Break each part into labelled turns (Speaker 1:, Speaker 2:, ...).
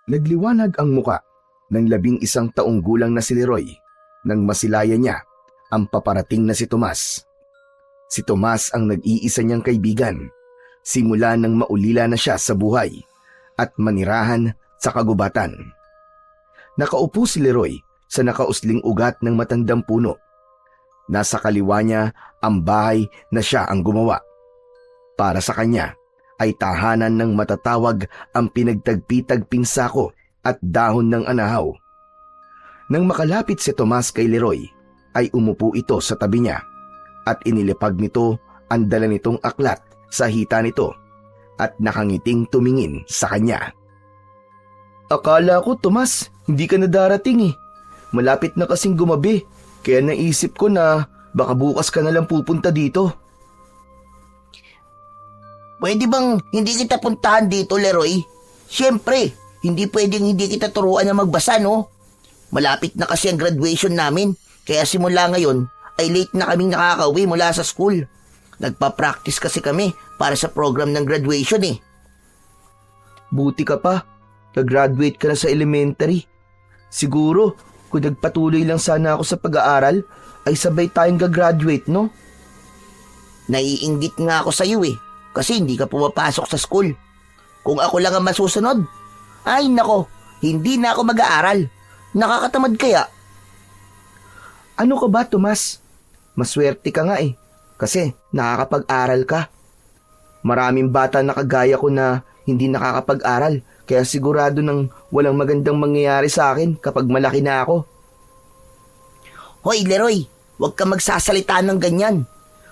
Speaker 1: Nagliwanag ang muka ng 11 taong gulang na si Leroy nang masilaya niya ang paparating na si Tomas. Si Tomas ang nag-iisa niyang kaibigan simula nang maulila na siya sa buhay at manirahan sa kagubatan. Nakaupo si Leroy sa nakausling ugat ng matandang puno. Nasa kaliwa niya ang bahay na siya ang gumawa. Para sa kanya ay tahanan ng matatawag ang pinagtagpi-tagping sako at dahon ng anahaw. Nang makalapit si Tomas kay Leroy, ay umupo ito sa tabi niya at inilipag nito ang dala nitong aklat sa hita nito at nakangiting tumingin sa kanya. Akala ko, Tomas, hindi ka na darating eh. Malapit na kasing gumabi, kaya naisip ko na baka bukas ka na lang pupunta dito.
Speaker 2: Pwede bang hindi kita puntahan dito, Leroy? Siyempre, hindi pwedeng hindi kita turuan na magbasa, no? Malapit na kasi ang graduation namin, kaya simula ngayon ay late na kaming nakakauwi mula sa school. Nagpa-practice kasi kami para sa program ng graduation eh.
Speaker 1: Buti ka pa, nag-graduate ka na sa elementary. Siguro, kung nagpatuloy lang sana ako sa pag-aaral, ay sabay tayong gagraduate, no?
Speaker 2: Naiinggit nga ako sa iyo eh. Kasi hindi ka pumapasok sa school. Kung ako lang ang masusunod, ay nako, hindi na ako mag-aaral. Nakakatamad kaya.
Speaker 1: Ano ka ba, Tomas? Maswerte ka nga eh, kasi nakakapag-aral ka. Maraming bata na kagaya ko na hindi nakakapag-aral, kaya sigurado nang walang magandang mangyayari sa akin kapag malaki na ako.
Speaker 2: Hoy Leroy, huwag ka magsasalita ng ganyan.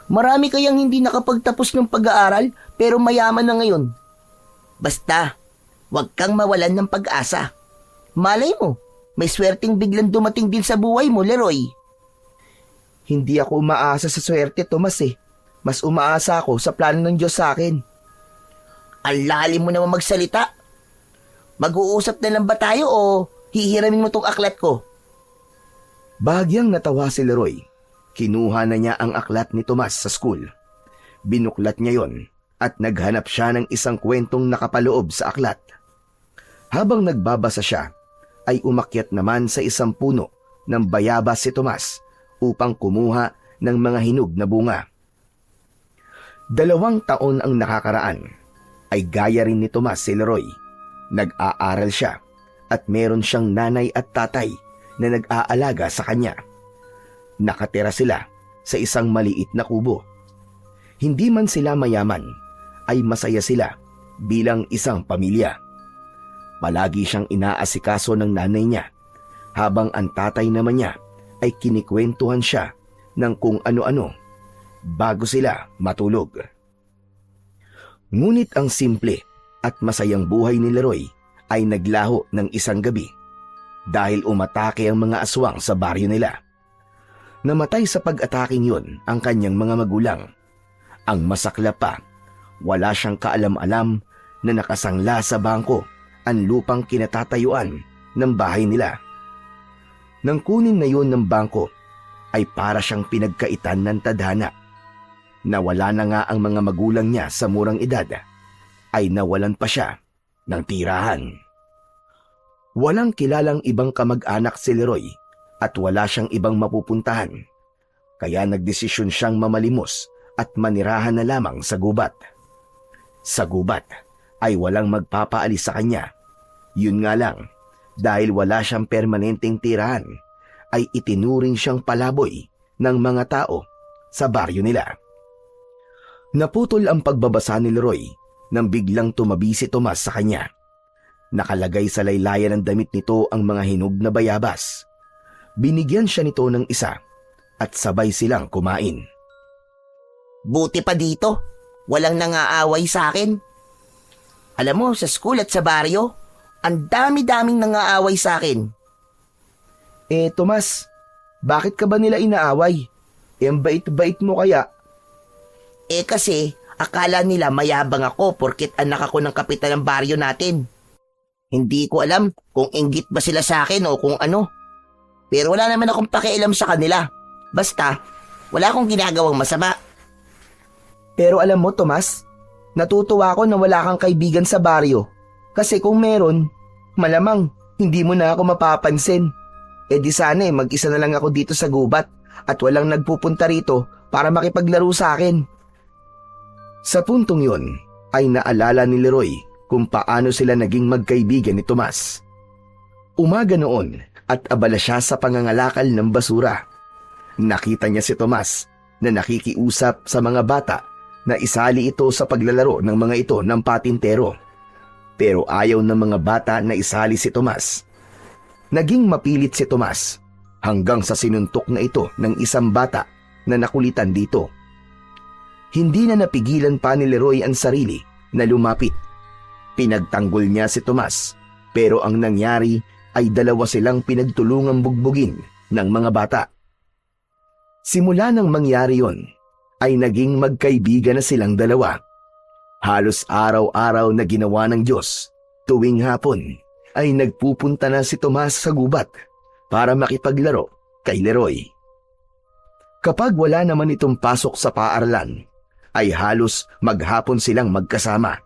Speaker 2: Marami kayang hindi nakapagtapos ng pag-aaral pero mayaman na ngayon. Basta, huwag kang mawalan ng pag-asa. Malay mo, may swerteng biglang dumating din sa buhay mo, Leroy.
Speaker 1: Hindi ako umaasa sa swerte, Tomas eh. Mas umaasa ako sa plano ng Diyos sa akin.
Speaker 2: Ang lalim mo naman magsalita. Mag-uusap na lang ba tayo o hihiramin mo tong aklat ko?
Speaker 1: Bahagyang natawa si Leroy. Kinuha na niya ang aklat ni Tomas sa school. Binuklat niya yon at naghanap siya ng isang kwentong nakapaloob sa aklat. Habang nagbabasa siya, ay umakyat naman sa isang puno ng bayabas si Tomas upang kumuha ng mga hinog na bunga. 2 taon ang nakakaraan, ay gaya rin ni Tomas si Leroy. Nag-aaral siya at meron siyang nanay at tatay na nag-aalaga sa kanya. Nakatira sila sa isang maliit na kubo. Hindi man sila mayaman, ay masaya sila bilang isang pamilya. Palagi siyang inaasikaso ng nanay niya, habang ang tatay naman niya ay kinikwentuhan siya ng kung ano-ano bago sila matulog. Ngunit ang simple at masayang buhay ni Leroy ay naglaho ng isang gabi dahil umatake ang mga aswang sa baryo nila. Namatay sa pag-ataking yun ang kanyang mga magulang. Ang masaklap pa, wala siyang kaalam-alam na nakasangla sa bangko ang lupang kinatatayuan ng bahay nila. Nang kunin na yun ng bangko, ay para siyang pinagkaitan ng tadhana. Nawala na nga ang mga magulang niya sa murang edad, ay nawalan pa siya ng tirahan. Walang kilalang ibang kamag-anak si Leroy at wala siyang ibang mapupuntahan, kaya nagdesisyon siyang mamalimos at manirahan na lamang sa gubat. Sa gubat ay walang magpapaalis sa kanya. Yun nga lang, dahil wala siyang permanenteng tirahan, ay itinuring siyang palaboy ng mga tao sa baryo nila. Naputol ang pagbabasa ni Leroy nang biglang tumabi si Tomas sa kanya. Nakalagay sa laylayan ng damit nito ang mga hinog na bayabas. Binigyan siya nito ng isa at sabay silang kumain.
Speaker 2: Buti pa dito, walang nangaaway sa akin. Alam mo, sa school at sa baryo, ang dami-daming nangaaway sa akin.
Speaker 1: Tomas, bakit ka ba nila inaaway? Ang bait-bait mo kaya?
Speaker 2: Kasi, akala nila mayabang ako porket anak ako ng kapitan ng baryo natin. Hindi ko alam kung inggit ba sila sa akin o kung ano. Pero wala naman akong pakialam sa kanila. Basta, wala akong ginagawang masama.
Speaker 1: Pero alam mo, Tomas, natutuwa ako na wala kang kaibigan sa baryo. Kasi kung meron, Malamang, hindi mo na ako mapapansin. E di sana mag-isa na lang ako dito sa gubat at walang nagpupunta rito para makipaglaro sa akin. Sa puntong yon ay naalala ni Leroy kung paano sila naging magkaibigan ni Tomas. Umaga noon at abala siya sa pangangalakal ng basura. Nakita niya si Tomas na nakikiusap sa mga bata na isali ito sa paglalaro ng mga ito ng patintero. Pero ayaw ng mga bata na isali si Tomas. Naging mapilit si Tomas hanggang sa sinuntok na ito ng isang bata na nakulitan dito. Hindi na napigilan pa ni Leroy ang sarili na lumapit. Pinagtanggol niya si Tomas pero ang nangyari ay dalawa silang pinagtulungang bugbugin ng mga bata. Simula nang mangyari yon ay naging magkaibigan na silang dalawa. Halos araw-araw na ginawa ng Diyos, tuwing hapon ay nagpupunta na si Tomas sa gubat para makipaglaro kay Leroy. Kapag wala naman itong pasok sa paaralan, ay halos maghapon silang magkasama.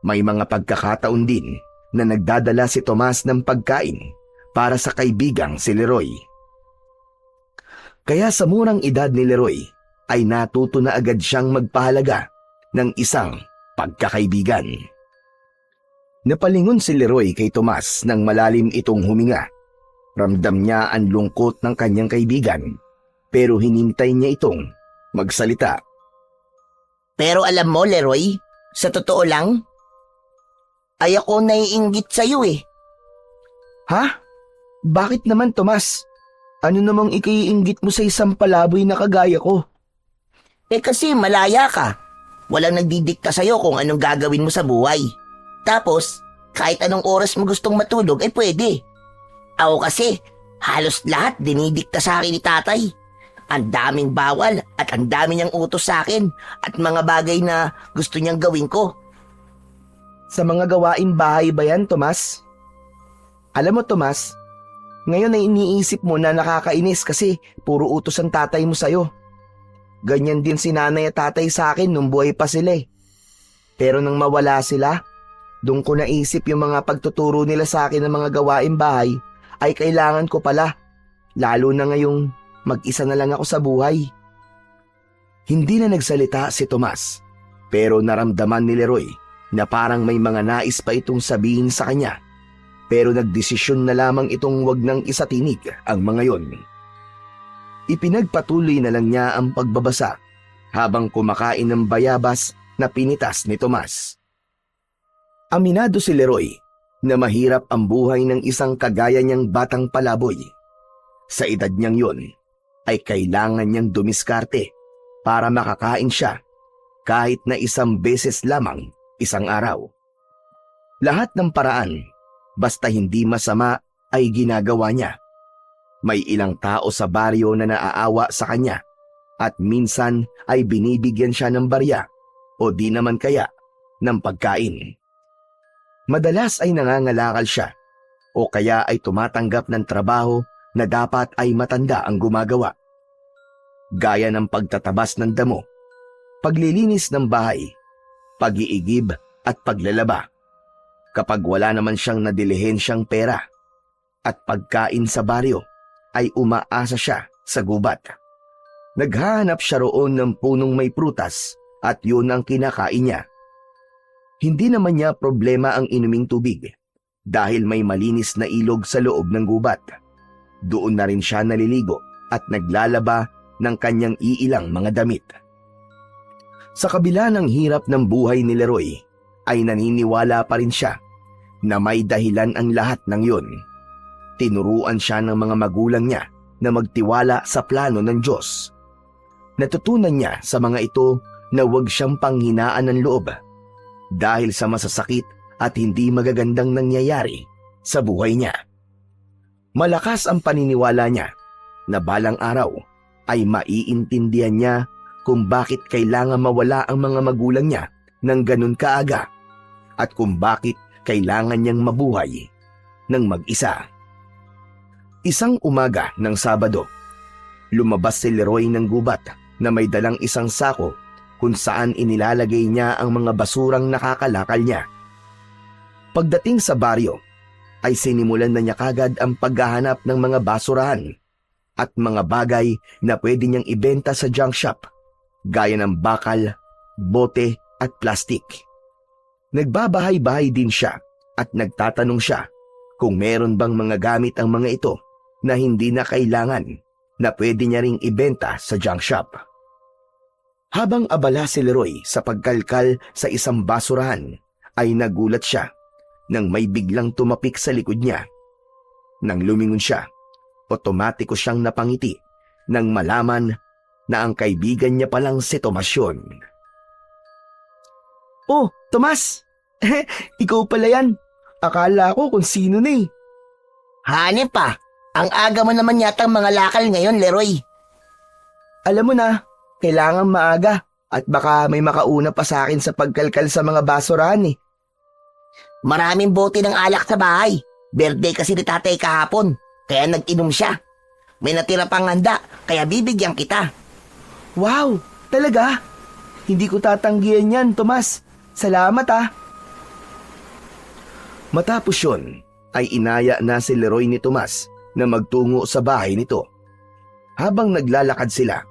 Speaker 1: May mga pagkakataon din na nagdadala si Tomas ng pagkain para sa kaibigang si Leroy. Kaya sa murang edad ni Leroy ay natuto na agad siyang magpahalaga ng isang pagkakaibigan. Napalingon si Leroy kay Tomas nang malalim itong huminga. Ramdam niya ang lungkot ng kanyang kaibigan pero hinintay niya itong magsalita.
Speaker 2: Pero alam mo, Leroy, sa totoo lang, ay ako naiinggit sa'yo eh.
Speaker 1: Ha? Bakit naman, Tomas? Ano namang ikaiinggit mo sa isang palaboy na kagaya ko?
Speaker 2: Eh kasi malaya ka. Walang nagdidikta sa'yo kung anong gagawin mo sa buhay. Tapos, kahit anong oras mo gustong matulog, ay pwede. Ako kasi, halos lahat dinidikta sa akin ni tatay. Ang daming bawal at ang dami niyang utos sa akin at mga bagay na gusto niyang gawin ko.
Speaker 1: Sa mga gawain bahay ba yan, Tomas? Alam mo, Tomas, ngayon ay iniisip mo na nakakainis kasi puro utos ang tatay mo sa'yo. Ganyan din si nanay at tatay sa akin nung buhay pa sila eh. Pero nang mawala sila, doon ko naisip yung mga pagtuturo nila sa akin ng mga gawain bahay ay kailangan ko pala, lalo na ngayong mag-isa na lang ako sa buhay. Hindi na nagsalita si Tomas, pero naramdaman ni Leroy na parang may mga nais pa itong sabihin sa kanya. Pero nagdesisyon na lamang itong wag nang isatinig ang mga yon. Ipinagpatuloy na lang niya ang pagbabasa habang kumakain ng bayabas na pinitas ni Tomas. Aminado si Leroy na mahirap ang buhay ng isang kagaya niyang batang palaboy. Sa edad niyang yon, ay kailangan niyang dumiskarte para makakain siya kahit na isang beses lamang isang araw. Lahat ng paraan, basta hindi masama, ay ginagawa niya. May ilang tao sa baryo na naaawa sa kanya at minsan ay binibigyan siya ng barya o di naman kaya ng pagkain. Madalas ay nangangalakal siya o kaya ay tumatanggap ng trabaho na dapat ay matanda ang gumagawa. Gaya ng pagtatabas ng damo, paglilinis ng bahay, pag-iigib at paglalaba. Kapag wala naman siyang nadilihensyang pera at pagkain sa baryo, ay umaasa siya sa gubat. Naghahanap siya roon ng punong may prutas at yun ang kinakain niya. Hindi naman niya problema ang inuming tubig dahil may malinis na ilog sa loob ng gubat. Doon na rin siya naliligo at naglalaba ng kanyang iilang mga damit. Sa kabila ng hirap ng buhay ni Leroy, ay naniniwala pa rin siya na may dahilan ang lahat ng yun. Tinuruan siya ng mga magulang niya na magtiwala sa plano ng Diyos. Natutunan niya sa mga ito na huwag siyang panghinaan ng loob dahil sa masasakit at hindi magagandang nangyayari sa buhay niya. Malakas ang paniniwala niya na balang araw ay maiintindihan niya kung bakit kailangan mawala ang mga magulang niya ng ganun kaaga at kung bakit kailangan niyang mabuhay ng mag-isa. Isang umaga ng Sabado, lumabas si Leroy ng gubat na may dalang isang sako kung saan inilalagay niya ang mga basurang nakakalakal niya. Pagdating sa baryo, ay sinimulan na niya kagad ang paghahanap ng mga basurahan at mga bagay na pwede niyang ibenta sa junk shop, gaya ng bakal, bote at plastik. Nagbabahay-bahay din siya at nagtatanong siya kung meron bang mga gamit ang mga ito na hindi na kailangan na pwede niya ring ibenta sa junk shop. Habang abala si Leroy sa pagkalkal sa isang basurahan, ay nagulat siya nang may biglang tumapik sa likod niya. Nang lumingon siya, otomatiko siyang napangiti nang malaman na ang kaibigan niya palang si Tomas yun. "Oh, Tomas! Ikaw pala yan. Akala ko kung sino na eh."
Speaker 2: Hanep pa, ang aga mo naman yatang mga lakal ngayon, Leroy.
Speaker 1: "Alam mo na, kailangan maaga at baka may makauna pa sa akin sa pagkalkal sa mga basurahan eh."
Speaker 2: Maraming bote ng alak sa bahay. Birthday kasi ni tatay kahapon, kaya nag-inom siya. May natira pang handa, kaya bibigyan kita.
Speaker 1: "Wow, talaga? Hindi ko tatanggihan yan, Tomas. Salamat ah." Matapos yun, ay inaya na si Leroy ni Tomas na magtungo sa bahay nito. Habang naglalakad sila,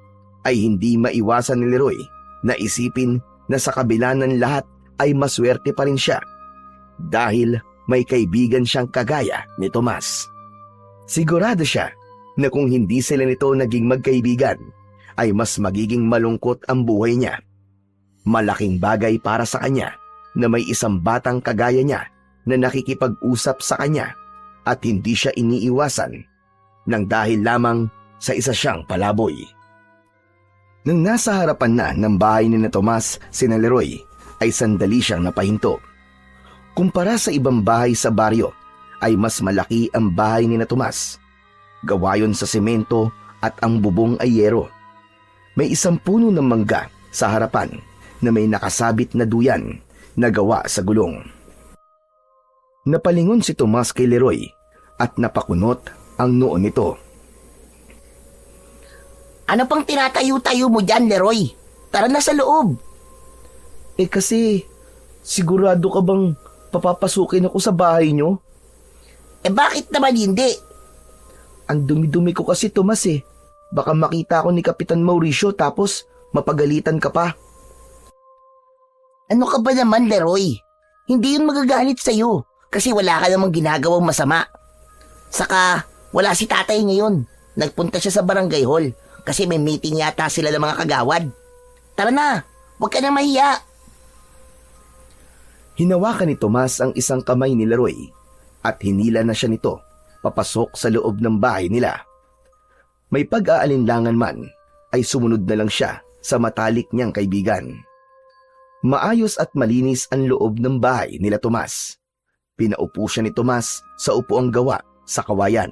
Speaker 1: ay hindi maiwasan ni Leroy na isipin na sa kabila ng lahat ay maswerte pa rin siya dahil may kaibigan siyang kagaya ni Tomas. Sigurado siya na kung hindi sila nito naging magkaibigan, ay mas magiging malungkot ang buhay niya. Malaking bagay para sa kanya na may isang batang kagaya niya na nakikipag-usap sa kanya at hindi siya iniiwasan nang dahil lamang sa isa siyang palaboy. Nang nasa harapan na ng bahay ni na Tomas sina Leroy, ay sandali siyang napahinto. Kumpara sa ibang bahay sa baryo, ay mas malaki ang bahay ni na Tomas. Gawa yon sa semento at ang bubong ay yero. May isang puno ng mangga sa harapan na may nakasabit na duyan na gawa sa gulong. Napalingon si Tomas kay Leroy at napakunot ang noo nito.
Speaker 2: Ano pang tinatayo-tayo mo dyan, Leroy? Tara na sa loob.
Speaker 1: Kasi, sigurado ka bang papapasukin ako sa bahay nyo?
Speaker 2: Bakit naman hindi?
Speaker 1: Ang dumi-dumi ko kasi, Tomas eh. Baka makita ako ni Kapitan Mauricio tapos mapagalitan ka pa.
Speaker 2: Ano ka ba naman, Leroy? Hindi yun magagalit sa'yo kasi wala ka namang ginagawang masama. Saka, wala si tatay ngayon. Nagpunta siya sa barangay hall kasi may meeting yata sila ng mga kagawad. Tara na, huwag ka na mahiya.
Speaker 1: Hinawakan ni Tomas ang isang kamay ni Leroy at hinila na siya nito papasok sa loob ng bahay nila. May pag-aalinlangan man ay sumunod na lang siya sa matalik niyang kaibigan. Maayos at malinis ang loob ng bahay nila Tomas. Pinaupo siya ni Tomas sa upuang gawa sa kawayan.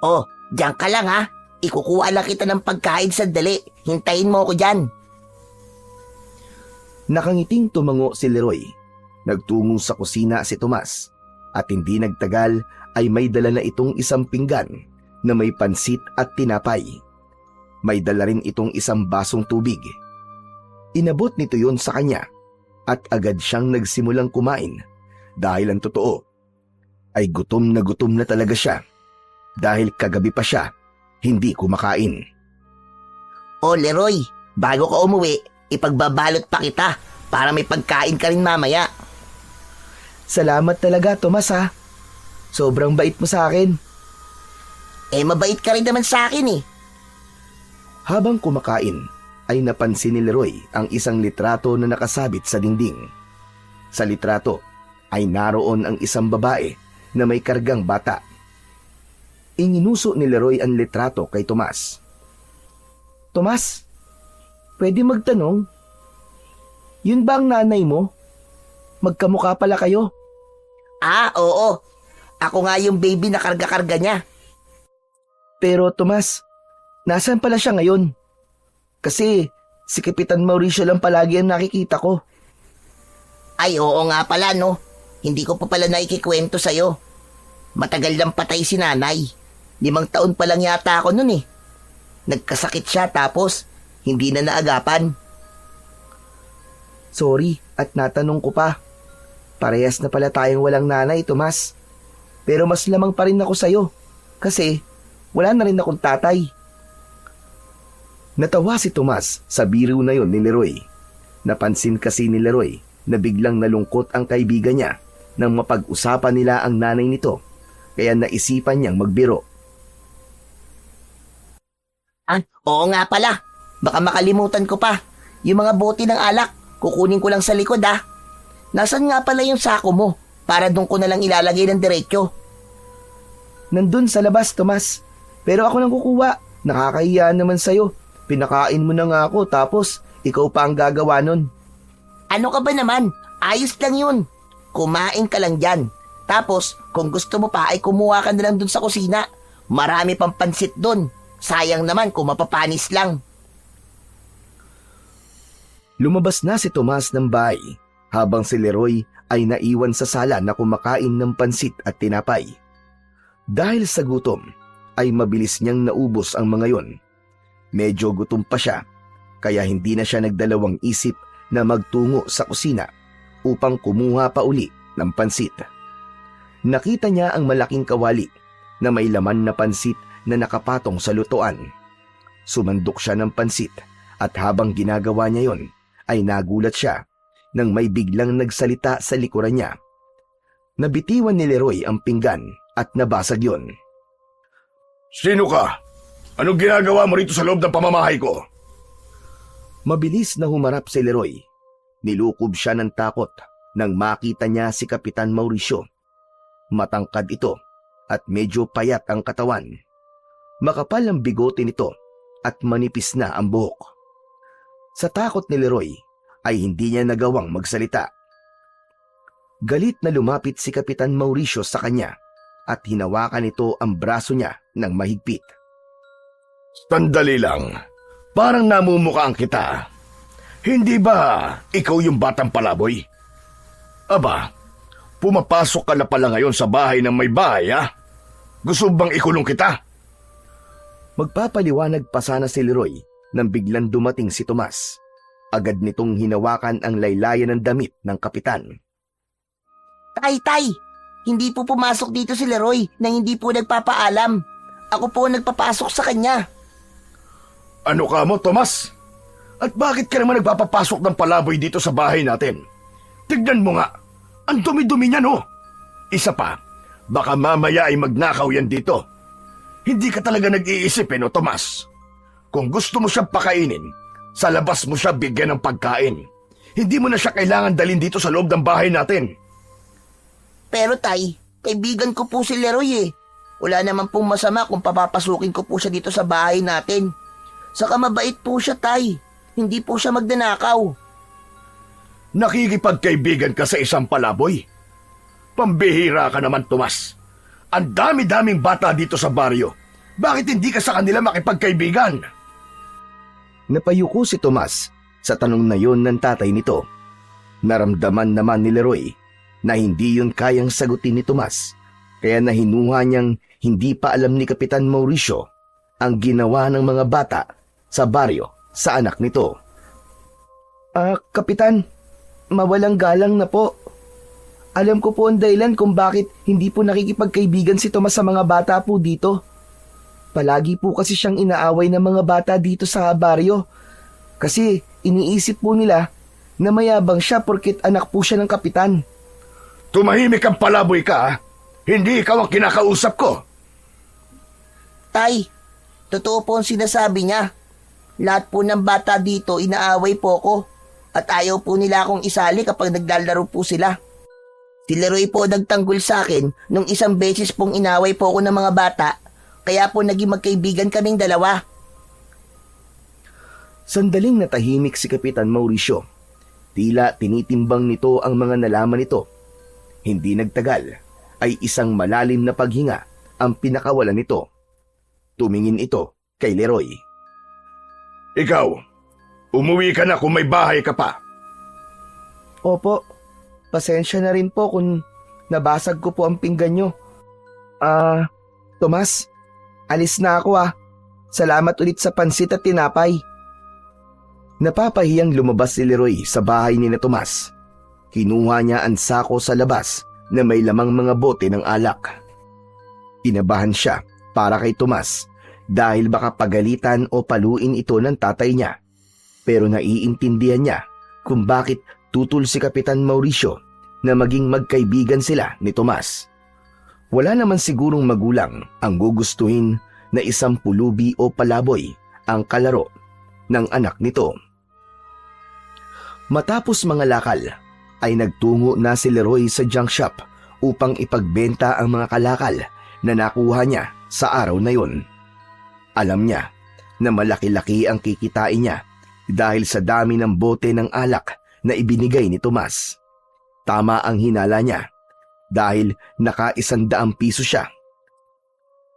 Speaker 2: Oh, diyan ka lang ha. Ikukuha lang kita ng pagkain sandali. Hintayin mo ako dyan.
Speaker 1: Nakangiting tumango si Leroy. Nagtungo sa kusina si Tomas at hindi nagtagal ay may dala na itong isang pinggan na may pansit at tinapay. May dala rin itong isang basong tubig. Inabot nito yon sa kanya at agad siyang nagsimulang kumain dahil ang totoo ay gutom na talaga siya dahil kagabi pa siya hindi kumakain.
Speaker 2: Oh, Leroy, bago ka umuwi, ipagbabalot pa kita para may pagkain ka rin mamaya.
Speaker 1: Salamat talaga, Tomas ha. Sobrang bait mo sa akin.
Speaker 2: Mabait ka rin naman sa akin eh.
Speaker 1: Habang kumakain, ay napansin ni Leroy ang isang litrato na nakasabit sa dingding. Sa litrato ay naroon ang isang babae na may kargang bata. Inginuso ni Leroy ang litrato kay Tomas. Tomas, pwede magtanong? Yun ba ang nanay mo? Magkamukha pala kayo.
Speaker 2: Oo. Ako nga yung baby na karga-karga niya.
Speaker 1: Pero Tomas, nasaan pala siya ngayon? Kasi si Kapitan Mauricio lang palagi ang nakikita ko.
Speaker 2: Ay, oo nga pala no. Hindi ko pa pala naikikwento sa'yo. Matagal lang patay si nanay. 5 taon pa lang yata ako nun eh. Nagkasakit siya tapos hindi na naagapan.
Speaker 1: Sorry at natanong ko pa. Parehas na pala tayong walang nanay, Tomas. Pero mas lamang pa rin ako sa'yo. Kasi wala na rin akong tatay. Natawa si Tomas sa biro na yon ni Leroy. Napansin kasi ni Leroy na biglang nalungkot ang kaibigan niya nang mapag-usapan nila ang nanay nito. Kaya naisipan niyang magbiro.
Speaker 2: Oo nga pala. Baka makalimutan ko pa. Yung mga bote ng alak, kukunin ko lang sa likod Nasaan nga pala yung sako mo? Para doon ko na lang ilalagay ng diretsyo.
Speaker 1: Nandun sa labas, Tomas. Pero ako nang kukuha. Nakakahiya naman sa'yo. Pinakain mo na nga ako tapos ikaw pa ang gagawa nun.
Speaker 2: Ano ka ba naman? Ayos lang yun. Kumain ka lang dyan. Tapos, kung gusto mo pa ay kumuha ka na lang dun sa kusina. Marami pang pansit dun. Sayang naman kung mapapanis lang.
Speaker 1: Lumabas na si Tomas ng bahay habang si Leroy ay naiwan sa sala na kumakain ng pansit at tinapay. Dahil sa gutom, ay mabilis niyang naubos ang mga yon. Medyo gutom pa siya, kaya hindi na siya nagdalawang isip na magtungo sa kusina upang kumuha pa uli ng pansit. Nakita niya ang malaking kawali na may laman na pansit na nakapatong sa lutuan. Sumandok siya ng pansit at habang ginagawa niya yon, ay nagulat siya nang may biglang nagsalita sa likuran niya. Nabitiwan ni Leroy ang pinggan at nabasag yon.
Speaker 3: Sino ka? Anong ginagawa mo rito sa loob ng pamamahay ko?
Speaker 1: Mabilis na humarap si Leroy. Nilukob siya ng takot nang makita niya si Kapitan Mauricio. Matangkad ito at medyo payat ang katawan. Makapal ang bigote nito at manipis na ang buhok. Sa takot ni Leroy ay hindi niya nagawang magsalita. Galit na lumapit si Kapitan Mauricio sa kanya at hinawakan nito ang braso niya ng mahigpit.
Speaker 3: Sandali lang. Parang namumukhaan kita. Hindi ba ikaw yung batang palaboy? Aba, pumapasok ka na pala ngayon sa bahay ng may bahay, ha? Gusto bang ikulong kita?
Speaker 1: Magpapaliwanag pa sana si Leroy nang biglang dumating si Tomas. Agad nitong hinawakan ang laylayan ng damit ng kapitan.
Speaker 2: Tay! Hindi po pumasok dito si Leroy nang hindi po nagpapaalam. Ako po nagpapasok sa kanya.
Speaker 3: Ano ka mo, Tomas? At bakit ka naman nagpapapasok ng palaboy dito sa bahay natin? Tignan mo nga, ang dumi-dumi niya, no? Isa pa, baka mamaya ay magnakaw yan dito. Hindi ka talaga nag-iisip, no, Tomas? Kung gusto mo siyang pakainin, sa labas mo siya bigyan ng pagkain. Hindi mo na siya kailangan dalhin dito sa loob ng bahay natin.
Speaker 2: Pero tay, kaibigan ko po si Leroy Wala naman pong masama kung papapasukin ko po siya dito sa bahay natin. Saka mabait po siya, tay. Hindi po siya magnanakaw.
Speaker 3: Nakikipagkaibigan ka sa isang palaboy? Pambihira ka naman, Tomas. Ang dami-daming bata dito sa baryo. Bakit hindi ka sa kanila makipagkaibigan?
Speaker 1: Napayuko si Tomas sa tanong na yon ng tatay nito. Naramdaman naman ni Leroy na hindi yun kayang sagutin ni Tomas, kaya nahinuha niyang hindi pa alam ni Kapitan Mauricio ang ginawa ng mga bata sa baryo sa anak nito. Kapitan, mawalang galang na po. Alam ko po ang dahilan kung bakit hindi po nakikipagkaibigan si Tomas sa mga bata po dito. Palagi po kasi siyang inaaway ng mga bata dito sa baryo. Kasi iniisip po nila na mayabang siya porket anak po siya ng kapitan.
Speaker 3: Tumahimik ang palaboy ka, ha? Hindi ikaw ang kinakausap ko.
Speaker 2: Tay, totoo po ang sinasabi niya. Lahat po ng bata dito inaaway po ko. At ayaw po nila akong isali kapag naglalaro po sila. Si Leroy po nagtanggol sa akin nung isang beses pong inaway po ako ng mga bata. Kaya po naging magkaibigan kaming dalawa.
Speaker 1: Sandaling natahimik si Kapitan Mauricio. Tila tinitimbang nito ang mga nalaman nito. Hindi nagtagal ay isang malalim na paghinga ang pinakawalan nito. Tumingin ito kay Leroy.
Speaker 3: Ikaw, umuwi ka na kung may bahay ka pa.
Speaker 1: Opo, pasensya na rin po kung nabasag ko po ang pinggan nyo. Tomas, alis na ako . Salamat ulit sa pansit at tinapay. Napapahiyang lumabas si Leroy sa bahay ni na Tomas. Kinuha niya ang sako sa labas na may lamang mga bote ng alak. Kinabahan siya para kay Tomas dahil baka pagalitan o paluin ito ng tatay niya. Pero naiintindihan niya kung bakit tutol si Kapitan Mauricio na maging magkaibigan sila ni Tomas. Wala naman sigurong magulang ang gugustuhin na isang pulubi o palaboy ang kalaro ng anak nito. Matapos mga lakal, ay nagtungo na si Leroy sa junk shop upang ipagbenta ang mga kalakal na nakuha niya sa araw na yon. Alam niya na malaki-laki ang kikitain niya dahil sa dami ng bote ng alak na ibinigay ni Tomas. Tama ang hinala niya dahil naka-100 piso siya.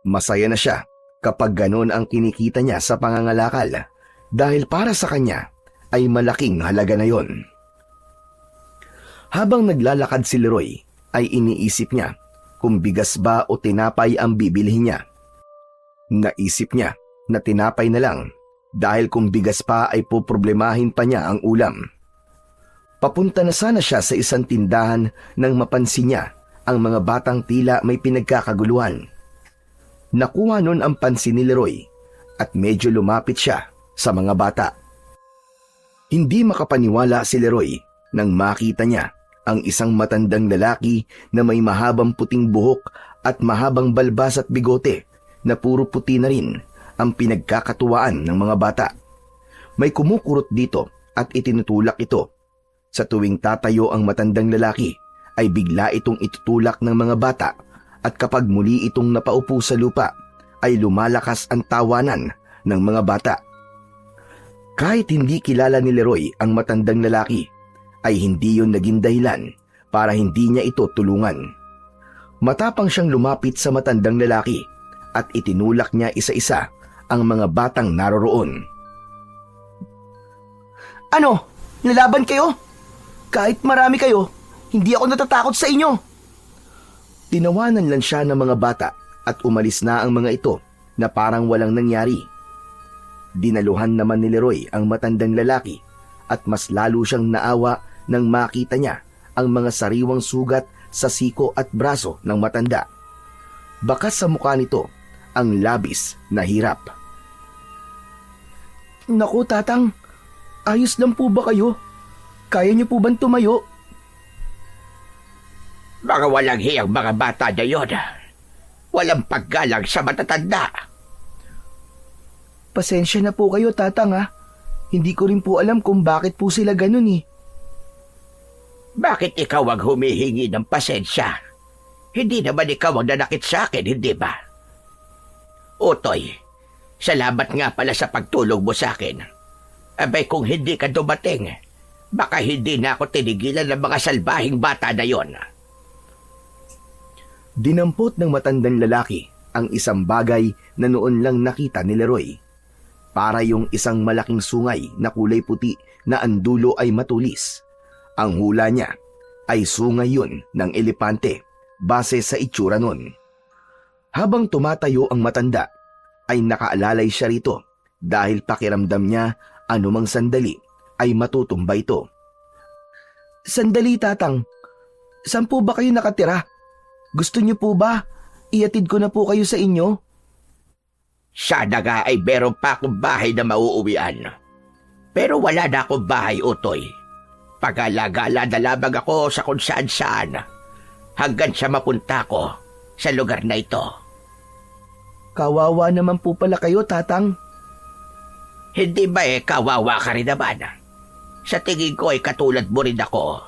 Speaker 1: Masaya na siya kapag ganon ang kinikita niya sa pangangalakal dahil para sa kanya ay malaking halaga na yon. Habang naglalakad si Leroy ay iniisip niya kung bigas ba o tinapay ang bibilhin niya. Naisip niya na tinapay na lang dahil kung bigas pa ay poproblemahin pa niya ang ulam. Papunta na sana siya sa isang tindahan nang mapansin niya ang mga batang tila may pinagkakaguluhan. Nakuha nun ang pansin ni Leroy at medyo lumapit siya sa mga bata. Hindi makapaniwala si Leroy nang makita niya ang isang matandang lalaki na may mahabang puting buhok at mahabang balbas at bigote na puro puti na rin ang pinagkakatuwaan ng mga bata. May kumukurot dito at itinutulak ito. Sa tuwing tatayo ang matandang lalaki ay bigla itong itutulak ng mga bata at kapag muli itong napaupo sa lupa ay lumalakas ang tawanan ng mga bata. Kahit hindi kilala ni Leroy ang matandang lalaki, ay hindi yon naging dahilan para hindi niya ito tulungan. Matapang siyang lumapit sa matandang lalaki at itinulak niya isa-isa ang mga batang naroroon.
Speaker 2: Ano? Lalaban kayo? Kahit marami kayo, hindi ako natatakot sa inyo.
Speaker 1: Tinawanan lang siya ng mga bata at umalis na ang mga ito na parang walang nangyari. Dinaluhan naman ni Leroy ang matandang lalaki at mas lalo siyang naawa nang makita niya ang mga sariwang sugat sa siko at braso ng matanda. Bakas sa mukha nito ang labis na hirap.
Speaker 2: Naku, tatang, ayos lang po ba kayo? Kaya niyo po bang tumayo?
Speaker 4: Mga walang hiyang mga bata na yun. Walang paggalang sa matatanda.
Speaker 2: Pasensya na po kayo, tatang ha. Hindi ko rin po alam kung bakit po sila ganun eh.
Speaker 4: Bakit ikaw ang humihingi ng pasensya? Hindi naman ikaw ang nanakit sa akin, hindi ba? Utoy, salamat nga pala sa pagtulong mo sa akin. Abay kung hindi ka dumating, baka hindi na ako tinigilan ng mga salbahing bata na yon.
Speaker 1: Dinampot ng matandang lalaki ang isang bagay na noon lang nakita ni Leroy. Para yung isang malaking sungay na kulay puti na ang dulo ay matulis. Ang hula niya ay sungay yun ng elepante base sa itsura nun. Habang tumatayo ang matanda, ay nakaalalay siya rito dahil pakiramdam niya anumang sandali ay matutumba ito.
Speaker 2: Sandali, tatang. Saan po ba kayo nakatira? Gusto niyo po ba iatid ko na po kayo sa inyo?
Speaker 4: Sana nga ay meron pa akong bahay na mauuwian. Pero wala na akong bahay, Utoy. Pag-alagala na lamang ako sa kung saan-saan hanggang sa mapunta ko sa lugar na ito.
Speaker 2: Kawawa naman po pala kayo, tatang.
Speaker 4: Hindi ba kawawa ka rin naman? Sa tingin ko ay katulad mo rin ako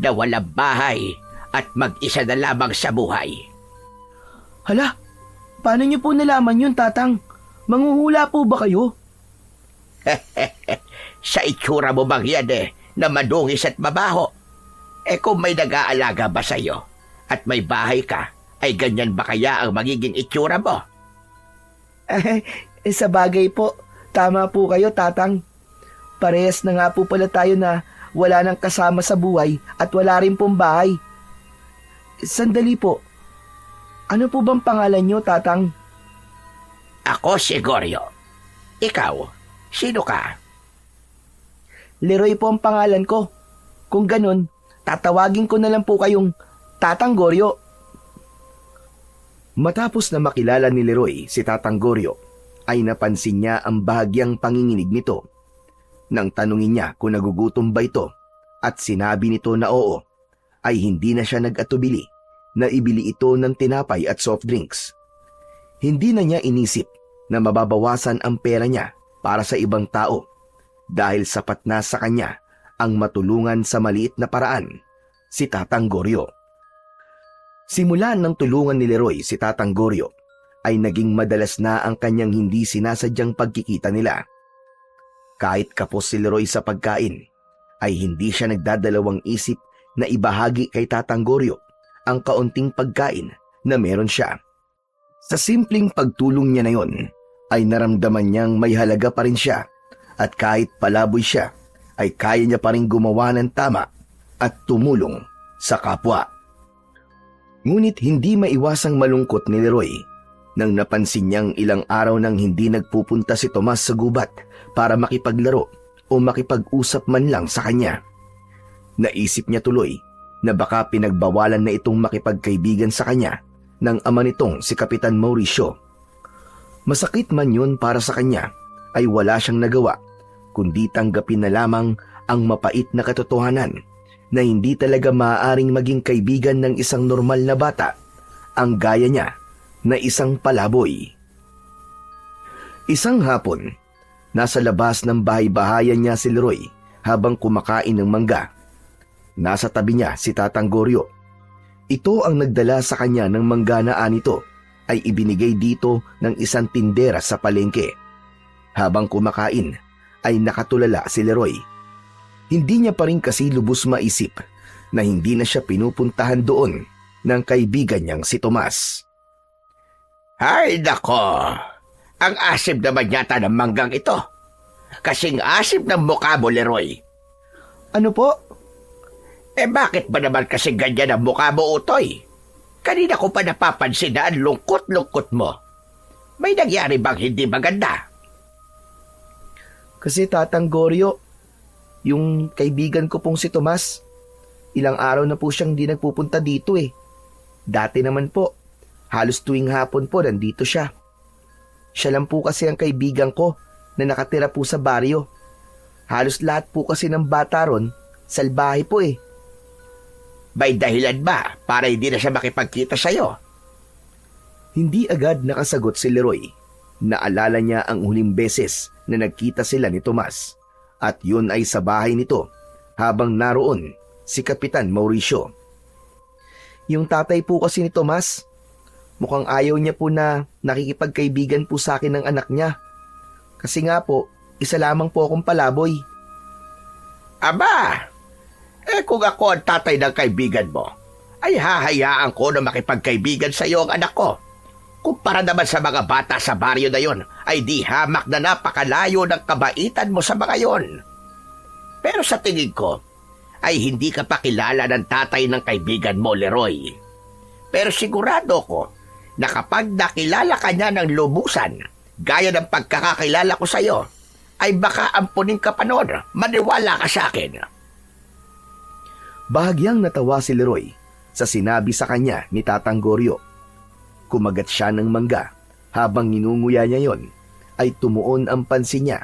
Speaker 4: na walang bahay at mag-isa na lamang sa buhay.
Speaker 2: Hala, paano niyo po nalaman yun, tatang? Manghuhula po ba kayo?
Speaker 4: Sa itsura mo bang yan na madungis at mabaho? Kung may nag-aalaga ba sa'yo at may bahay ka, ay ganyan ba kaya ang magiging itsura mo?
Speaker 2: Sa bagay po, tama po kayo, tatang. Parehas na nga po pala tayo na wala nang kasama sa buhay at wala rin pong bahay. Sandali po, ano po bang pangalan niyo, tatang?
Speaker 4: Ako si Goryo. Ikaw, sino ka?
Speaker 2: Leroy po ang pangalan ko. Kung ganun, tatawagin ko na lang po kayong Tatang Goryo.
Speaker 1: Matapos na makilala ni Leroy si Tatang Goryo, ay napansin niya ang bahagyang panginginig nito. Nang tanungin niya kung nagugutom ba ito at sinabi nito na oo, ay hindi na siya nag-atubili na ibili ito ng tinapay at soft drinks. Hindi na niya inisip na mababawasan ang pera niya para sa ibang tao dahil sapat na sa kanya ang matulungan sa maliit na paraan si Tatang Goryo. Simula nang tulungan ni Leroy si Tatang Goryo, ay naging madalas na ang kanyang hindi sinasadyang pagkikita nila. Kahit kapos si Leroy sa pagkain, ay hindi siya nagdadalawang isip na ibahagi kay Tatang Goryo ang kaunting pagkain na meron siya. Sa simpleng pagtulong niya na yon, ay naramdaman niyang may halaga pa rin siya at kahit palaboy siya, ay kaya niya pa rin gumawa ng tama at tumulong sa kapwa. Ngunit hindi maiwasang malungkot ni Leroy nang napansin niyang ilang araw nang hindi nagpupunta si Tomas sa gubat para makipaglaro o makipag-usap man lang sa kanya. Naisip niya tuloy na baka pinagbawalan na itong makipagkaibigan sa kanya ng ama nitong si Kapitan Mauricio. Masakit man yun para sa kanya, ay wala siyang nagawa kundi tanggapin na lamang ang mapait na katotohanan na hindi talaga maaaring maging kaibigan ng isang normal na bata ang gaya niya na isang palaboy. Isang hapon, nasa labas ng bahay-bahayan niya si Leroy habang kumakain ng mangga. Nasa tabi niya si Tatang Goryo. Ito ang nagdala sa kanya ng mangga na anito ay ibinigay dito ng isang tindera sa palengke. Habang kumakain ay nakatulala si Leroy. Hindi niya pa rin kasi lubos maisip na hindi na siya pinupuntahan doon ng kaibigan niyang si Tomas.
Speaker 4: Ay, nako! Ang asim naman yata ng manggang ito. Kasing asim ng mukha mo, Leroy.
Speaker 2: Ano po?
Speaker 4: Bakit ba naman kasi ganyan ang mukha mo, Utoy? Kanina ko pa napapansin na ang lungkot-lungkot mo. May nangyari bang hindi maganda?
Speaker 2: Kasi Tatang Goryo, yung kaibigan ko pong si Tomas, ilang araw na po siyang di nagpupunta dito eh. Dati naman po, halos tuwing hapon po nandito siya. Siya lang po kasi ang kaibigan ko na nakatira po sa baryo. Halos lahat po kasi ng bata ron, salbahe po eh.
Speaker 4: May dahilan ba para hindi na siya makipagkita sa'yo?
Speaker 1: Hindi agad nakasagot si Leroy. Naalala niya ang huling beses na nagkita sila ni Tomas at yun ay sa bahay nito habang naroon si Kapitan Mauricio.
Speaker 2: Yung tatay po kasi ni Tomas, mukhang ayaw niya po na nakikipagkaibigan po sa akin ng anak niya. Kasi nga po, isa lamang po akong palaboy.
Speaker 4: Aba! Kung ako ang tatay ng kaibigan mo, ay hahayaan ko na makipagkaibigan sa iyo ang anak ko. Kumpara naman sa mga bata sa baryo na yon, ay di hamak na napakalayo ng kabaitan mo sa mga yon. Pero sa tingin ko, ay hindi ka pa kilala ng tatay ng kaibigan mo, Leroy. Pero sigurado ko na kapag nakilala ka niya ng lubusan, gaya ng pagkakakilala ko sa iyo, ay baka ampunin ka pa noon. Maniwala ka sa akin.
Speaker 1: Bahagyang natawa si Leroy sa sinabi sa kanya ni Tatang Goryo. Kumagat siya ng mangga habang ninunguya niya yon ay tumuon ang pansin niya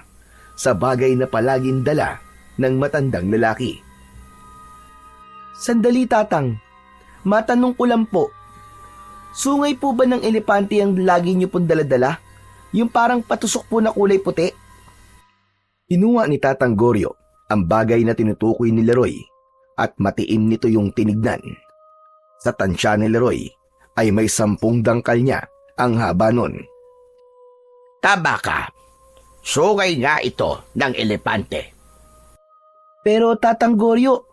Speaker 1: sa bagay na palaging dala ng matandang lalaki.
Speaker 2: Sandali Tatang, matanong ko lang po. Sungay po ba ng elepante ang lagi niyo pong daladala? Yung parang patusok po na kulay puti?
Speaker 1: Kinuha ni Tatang Goryo ang bagay na tinutukoy ni Leroy at matiim nito yung tinignan. Sa tansya ni Leroy ay may 10 dangkal niya ang haba nun.
Speaker 4: Tama ka. Sungay nga ito ng elepante.
Speaker 2: Pero Tatang Goryo,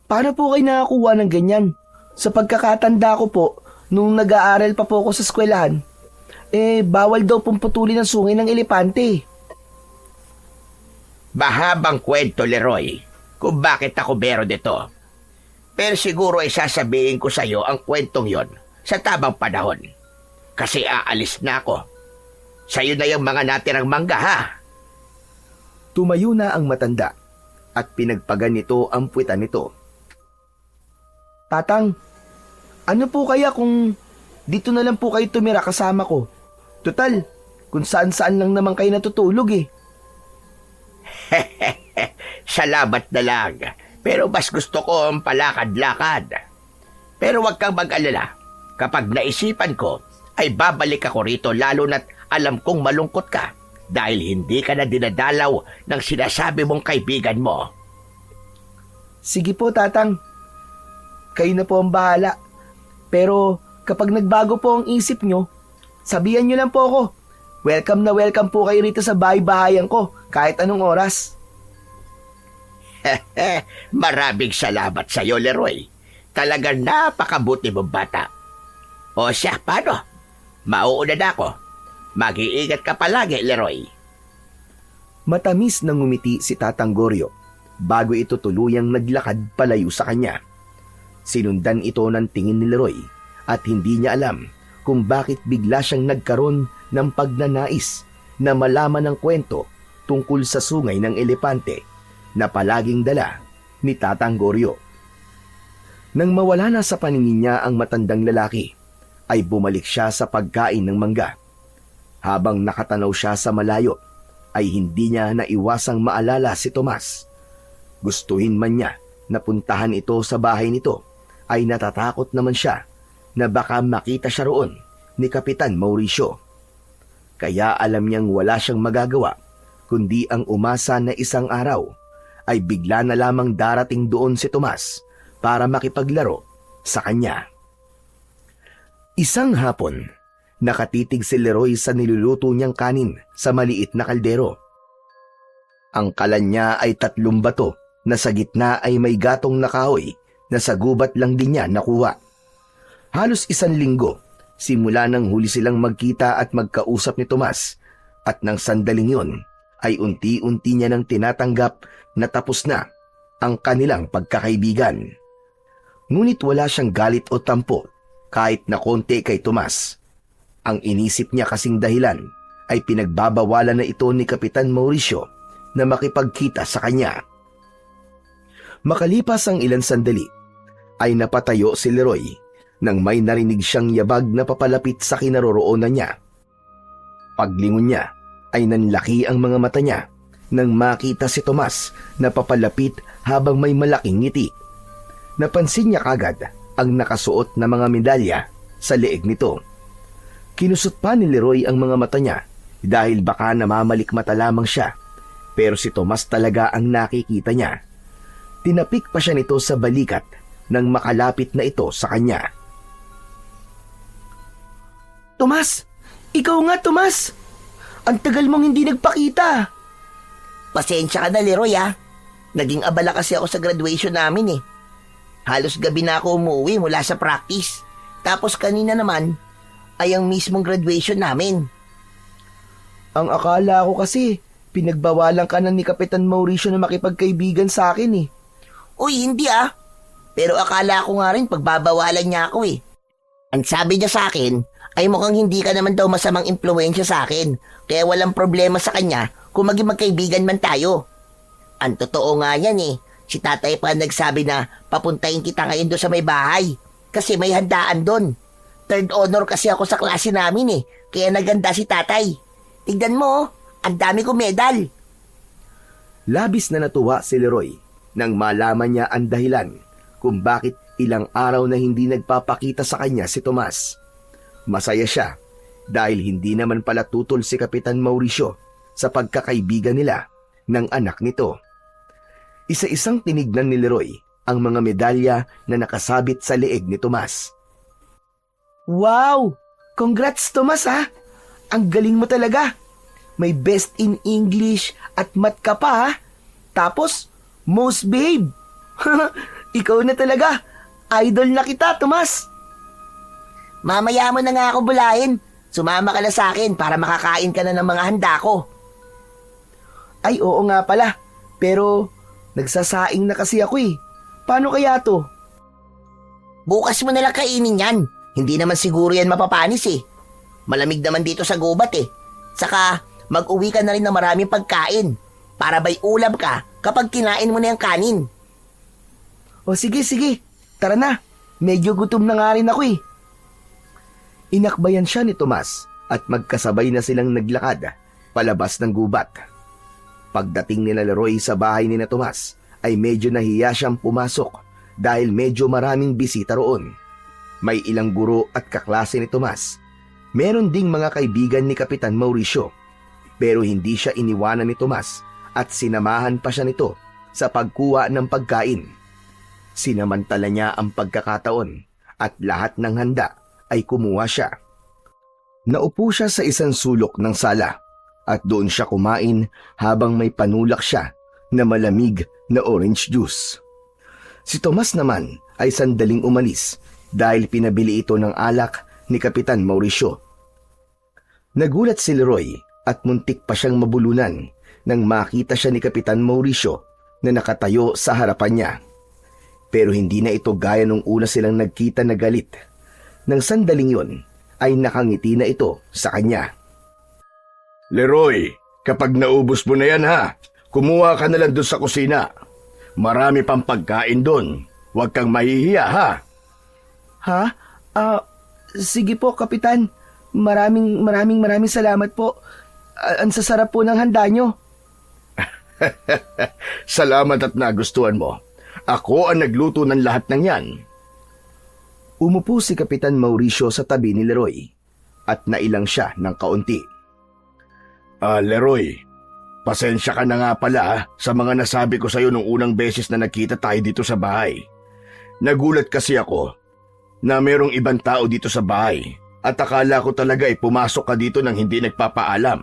Speaker 2: paano po kayo nakakuha ng ganyan? Sa pagkakatanda ko po, nung nag-aaral pa po ako sa eskwelahan, bawal daw pong putulin ang sungay ng elepante.
Speaker 4: Mahabang kwento, Leroy, kung bakit ako meron dito. Pero siguro ay sasabihin ko sa iyo ang kwentong yon sa tamang panahon. Kasi aalis na ako. Sa'yo na yung mga natirang mangga, ha?
Speaker 1: Tumayo na ang matanda at pinagpagan nito ang puwitan nito.
Speaker 2: Tatang, ano po kaya kung
Speaker 1: Dito na lang po kayo tumira kasama ko. Total, kung saan-saan lang naman kayo natutulog eh.
Speaker 4: Salamat na lang. Pero mas gusto ko ang palakad-lakad. Pero huwag kang mag-alala. Kapag naisipan ko, ay babalik ako rito lalo na't alam kong malungkot ka dahil hindi ka na dinadalaw ng sinasabi mong kaibigan mo.
Speaker 1: Sige po, Tatang. Kayo na po ang bahala. Pero kapag nagbago po ang isip nyo, sabihan nyo lang po ako. Welcome na welcome po kayo rito sa bahay-bahayan ko kahit anong oras.
Speaker 4: Maraming salamat sa iyo, Leroy. Talagang napakabuti mong bata. O siya, paano? Mauuna na ako. Mag-iingat ka palagi, Leroy.
Speaker 1: Matamis na ngumiti si Tatang Goryo bago ito tuluyang naglakad palayo sa kanya. Sinundan ito ng tingin ni Leroy at hindi niya alam kung bakit bigla siyang nagkaroon ng pagnanais na malaman ang kwento tungkol sa sungay ng elepante na palaging dala ni Tatang Goryo. Nang mawala na sa paningin niya ang matandang lalaki, ay bumalik siya sa pagkain ng mangga. Habang nakatanaw siya sa malayo, ay hindi niya naiwasang maalala si Tomas. Gustuhin man niya na puntahan ito sa bahay nito, ay natatakot naman siya na baka makita siya roon ni Kapitan Mauricio. Kaya alam niyang wala siyang magagawa, kundi ang umasa na isang araw ay bigla na lamang darating doon si Tomas para makipaglaro sa kanya. Isang hapon, nakatitig si Leroy sa niluluto niyang kanin sa maliit na kaldero. Ang kalan niya ay 3 bato na sa gitna ay may gatong na kahoy na sa gubat lang din niya nakuha. Halos 1 linggo simula nang huli silang magkita at magkausap ni Tomas at nang sandaling yun ay unti-unti niya nang tinatanggap na tapos na ang kanilang pagkakaibigan. Ngunit wala siyang galit o tampo kahit na konti kay Tomas. Ang inisip niya kasing dahilan ay pinagbabawalan na ito ni Kapitan Mauricio na makipagkita sa kanya. Makalipas ang ilang sandali, ay napatayo si Leroy nang may narinig siyang yabag na papalapit sa kinaroroonan niya. Paglingon niya ay nanlaki ang mga mata niya nang makita si Tomas na papalapit habang may malaking ngiti. Napansin niya kagad ang nakasuot na mga medalya sa leeg nito. Kinusot pa ni Leroy ang mga mata niya dahil baka namamalikmata lamang siya, pero si Tomas talaga ang nakikita niya. Tinapik pa siya nito sa balikat nang makalapit na ito sa kanya. Tomas! Ikaw nga, Tomas! Ang tagal mong hindi nagpakita!
Speaker 2: Pasensya ka na, Leroy, ha? Naging abala kasi ako sa graduation namin, eh. Halos gabi na ako umuwi mula sa practice. Tapos kanina naman ay ang mismong graduation namin.
Speaker 1: Ang akala ko kasi, pinagbawalan ka na ni Kapitan Mauricio na makipagkaibigan sa akin eh.
Speaker 2: Uy, hindi ah. Pero akala ko nga rin pagbabawalan niya ako eh. Ang sabi niya sa akin ay mukhang hindi ka naman daw masamang impluwensya sa akin. Kaya walang problema sa kanya kung maging magkaibigan man tayo. Ang totoo nga yan eh. Si tatay pa nagsabi na papuntahin kita ngayon doon sa may bahay. Kasi may handaan doon. 3rd honor kasi ako sa klase namin eh. Kaya naganda si tatay. Tignan mo, ang dami kong medal.
Speaker 1: Labis na natuwa si Leroy nang malaman niya ang dahilan kung bakit ilang araw na hindi nagpapakita sa kanya si Tomas. Masaya siya dahil hindi naman pala tutol si Kapitan Mauricio sa pagkakaibigan nila ng anak nito. Isa-isang tinignan ni Leroy ang mga medalya na nakasabit sa leeg ni Tomas. Wow! Congrats, Tomas, ha? Ang galing mo talaga. May best in English at math ka pa, ha? Tapos, most babe. Ikaw na talaga. Idol na kita, Tomas.
Speaker 2: Mamaya mo na nga ako bulayin. Sumama ka na sa akin para makakain ka na ng mga handa ko.
Speaker 1: Ay, oo nga pala. Pero, nagsasaing na kasi ako eh. Paano kaya to?
Speaker 2: Bukas mo nalang kainin yan. Hindi naman siguro yan mapapanis eh. Malamig naman dito sa gubat eh. Saka, mag-uwi ka na rin ng maraming pagkain. Para may ulam ka kapag kinain mo na yung kanin.
Speaker 1: O sige, sige. Tara na. Medyo gutom na nga rin ako eh. Inakbayan siya ni Tomas at magkasabay na silang naglakad palabas ng gubat. Pagdating nila Leroy sa bahay ni na Tomas ay medyo nahiya siyang pumasok dahil medyo maraming bisita roon. May ilang guro at kaklase ni Tomas. Meron ding mga kaibigan ni Kapitan Mauricio, pero hindi siya iniwanan ni Tomas at sinamahan pa siya nito sa pagkuha ng pagkain. Sinamantala niya ang pagkakataon at lahat ng handa ay kumuha siya. Naupo siya sa isang sulok ng sala at doon siya kumain habang may panulak siya na malamig na orange juice. Si Tomas naman ay sandaling umalis dahil pinabili ito ng alak ni Kapitan Mauricio. Nagulat si Leroy at muntik pa siyang mabulunan nang makita siya ni Kapitan Mauricio na nakatayo sa harapan niya. Pero hindi na ito gaya nung una silang nagkita na galit. Nang sandaling yon ay nakangiti na ito sa kanya.
Speaker 3: Leroy, kapag naubos mo na yan ha, kumuha ka na lang doon sa kusina. Marami pang pagkain doon. Huwag kang mahihiya ha.
Speaker 1: Ha? Sige po, Kapitan. Maraming salamat po. Ang sasarap po ng handa nyo.
Speaker 3: Salamat at nagustuhan mo. Ako ang nagluto ng lahat ng yan.
Speaker 1: Umupo si Kapitan Mauricio sa tabi ni Leroy at nailang siya ng kaunti.
Speaker 3: Leroy, pasensya ka na nga pala sa mga nasabi ko sa'yo nung unang beses na nakita tayo dito sa bahay. Nagulat kasi ako na merong ibang tao dito sa bahay at akala ko talaga pumasok ka dito nang hindi nagpapaalam.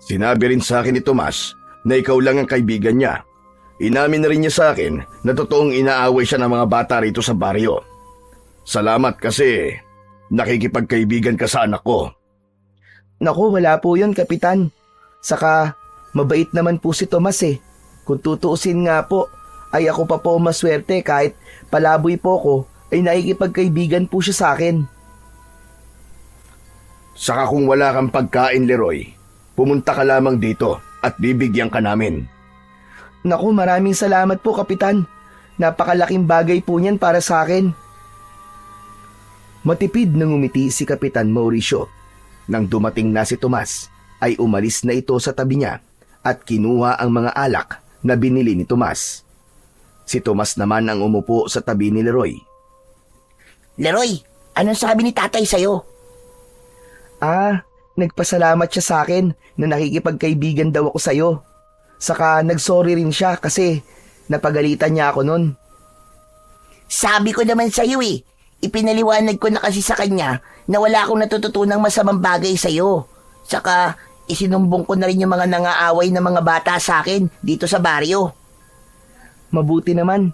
Speaker 3: Sinabi rin sa akin ni Tomas na ikaw lang ang kaibigan niya. Inamin na rin niya sa akin na totoong inaaway siya ng mga bata rito sa baryo. Salamat kasi nakikipagkaibigan ka sa anak ko.
Speaker 1: Naku, wala po yun, Kapitan. Saka, mabait naman po si Tomas eh. Kung tutuusin nga po, ay ako pa po maswerte kahit palaboy po ko, ay nakikipagkaibigan po siya sa akin.
Speaker 3: Saka kung wala kang pagkain, Leroy, pumunta ka lamang dito at bibigyan ka namin.
Speaker 1: Naku, maraming salamat po, Kapitan. Napakalaking bagay po niyan para sa akin. Matipid na ngumiti si Kapitan Mauricio. Nang dumating na si Tomas, ay umalis na ito sa tabi niya at kinuha ang mga alak na binili ni Tomas. Si Tomas naman ang umupo sa tabi ni Leroy.
Speaker 2: Leroy, anong sabi ni tatay sa'yo?
Speaker 1: Nagpasalamat siya sa akin na nakikipagkaibigan daw ako sa'yo. Saka nagsorry rin siya kasi napagalitan niya ako nun.
Speaker 2: Sabi ko naman sa'yo ipinaliwanag ko na kasi sa kanya na wala akong natututunang masamang bagay sa'yo. Saka isinumbong ko na rin yung mga nangaaway na mga bata sa akin dito sa baryo.
Speaker 1: Mabuti naman.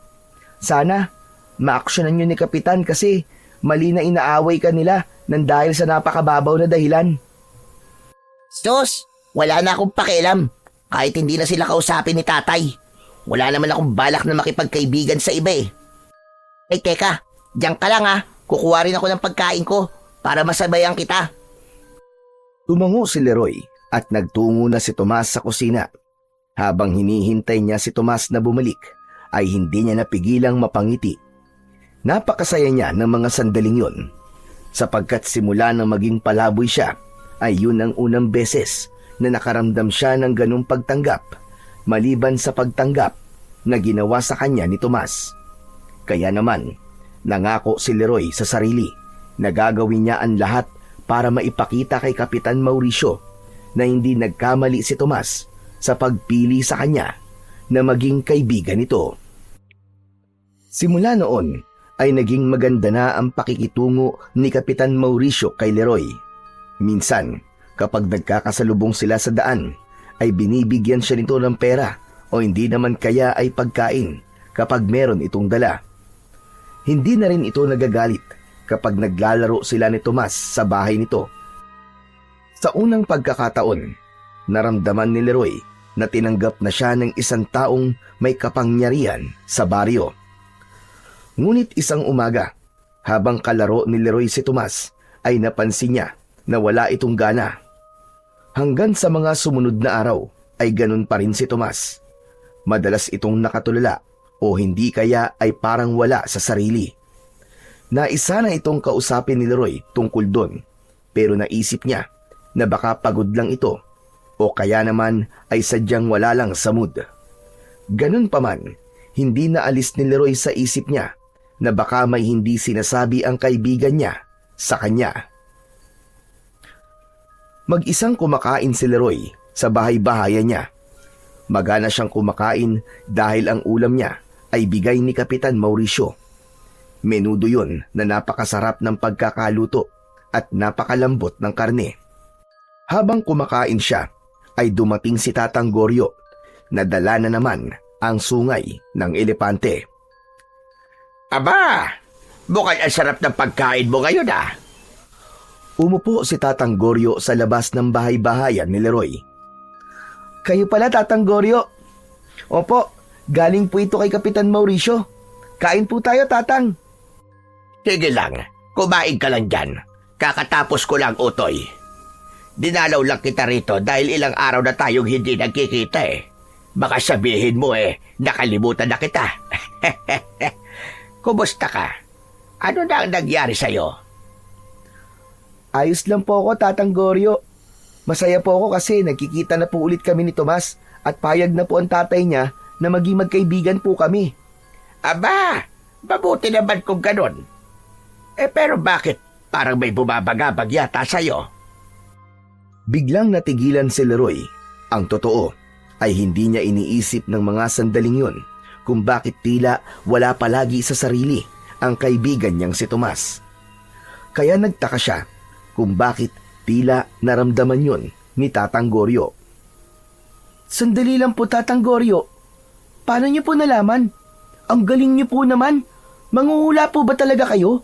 Speaker 1: Sana maaksyonan niyo ni Kapitan kasi mali na inaaway ka nila nang dahil sa napakababaw na dahilan.
Speaker 2: Sus, wala na akong pakialam. Kahit hindi na sila kausapin ni tatay. Wala naman akong balak na makipagkaibigan sa iba Ay teka, diyan ka lang kukuha rin ako ng pagkain ko para masabayan kita.
Speaker 1: Tumango si Leroy at nagtungo na si Tomas sa kusina. Habang hinihintay niya si Tomas na bumalik, ay hindi niya napigilang mapangiti. Napakasaya niya ng mga sandaling yun, sapagkat simula nang maging palaboy siya, ay yun ang unang beses na nakaramdam siya ng ganung pagtanggap, maliban sa pagtanggap na ginawa sa kanya ni Tomas. Kaya naman, nangako si Leroy sa sarili na gagawin niya ang lahat para maipakita kay Kapitan Mauricio na hindi nagkamali si Tomas sa pagpili sa kanya na maging kaibigan nito. Simula noon ay naging maganda na ang pakikitungo ni Kapitan Mauricio kay Leroy. Minsan, kapag nagkakasalubong sila sa daan, ay binibigyan siya nito ng pera o hindi naman kaya ay pagkain kapag meron itong dala. Hindi na rin ito nagagalit kapag naglalaro sila ni Tomas sa bahay nito. Sa unang pagkakataon, naramdaman ni Leroy na tinanggap na siya ng isang taong may kapangyarihan sa baryo. Ngunit isang umaga, habang kalaro ni Leroy si Tomas, ay napansin niya na wala itong gana. Hanggang sa mga sumunod na araw ay ganun pa rin si Tomas. Madalas itong nakatulala o hindi kaya ay parang wala sa sarili. Naisa na itong kausapin ni Leroy tungkol doon, pero naisip niya na baka pagod lang ito o kaya naman ay sadyang wala lang sa mood. Ganun pa man, hindi naalis ni Leroy sa isip niya na baka may hindi sinasabi ang kaibigan niya sa kanya. Mag-isang kumakain si Leroy sa bahay-bahayan niya. Magana siyang kumakain dahil ang ulam niya ay bigay ni Kapitan Mauricio. Menudo yun na napakasarap ng pagkakaluto at napakalambot ng karne. Habang kumakain siya, ay dumating si Tatang Goryo na dala na naman ang sungay ng elepante.
Speaker 4: Aba, mukhang ang sarap ng pagkain mo ngayon ah.
Speaker 1: Umupo si Tatang Goryo sa labas ng bahay-bahayan ni Leroy. Kayo pala, Tatang Goryo. Opo, galing po ito kay Kapitan Mauricio. Kain po tayo, Tatang.
Speaker 4: Sige lang, kumain ka lang dyan. Kakatapos ko lang, Utoy. Dinalaw lang kita rito dahil ilang araw na tayong hindi nagkikita eh. Baka sabihin mo nakalimutan na kita. Kumusta ka? Ano na ang nangyari sa'yo?
Speaker 1: Ayos lang po ako, Tatang Goryo. Masaya po ako kasi nagkikita na po ulit kami ni Tomas at payag na po ang tatay niya na maging magkaibigan po kami.
Speaker 4: Aba, mabuti naman kung ganon. Pero bakit parang may bumabagabag yata sa'yo?
Speaker 1: Biglang natigilan si Leroy. Ang totoo ay hindi niya iniisip ng mga sandaling yun kung bakit tila wala palagi sa sarili ang kaibigan niyang si Tomas. Kaya nagtaka siya kung bakit tila naramdaman yun ni Tatang Goryo. Sandali lang po, Tatang Goryo. Paano niyo po nalaman? Ang galing niyo po naman. Manghuhula po ba talaga kayo?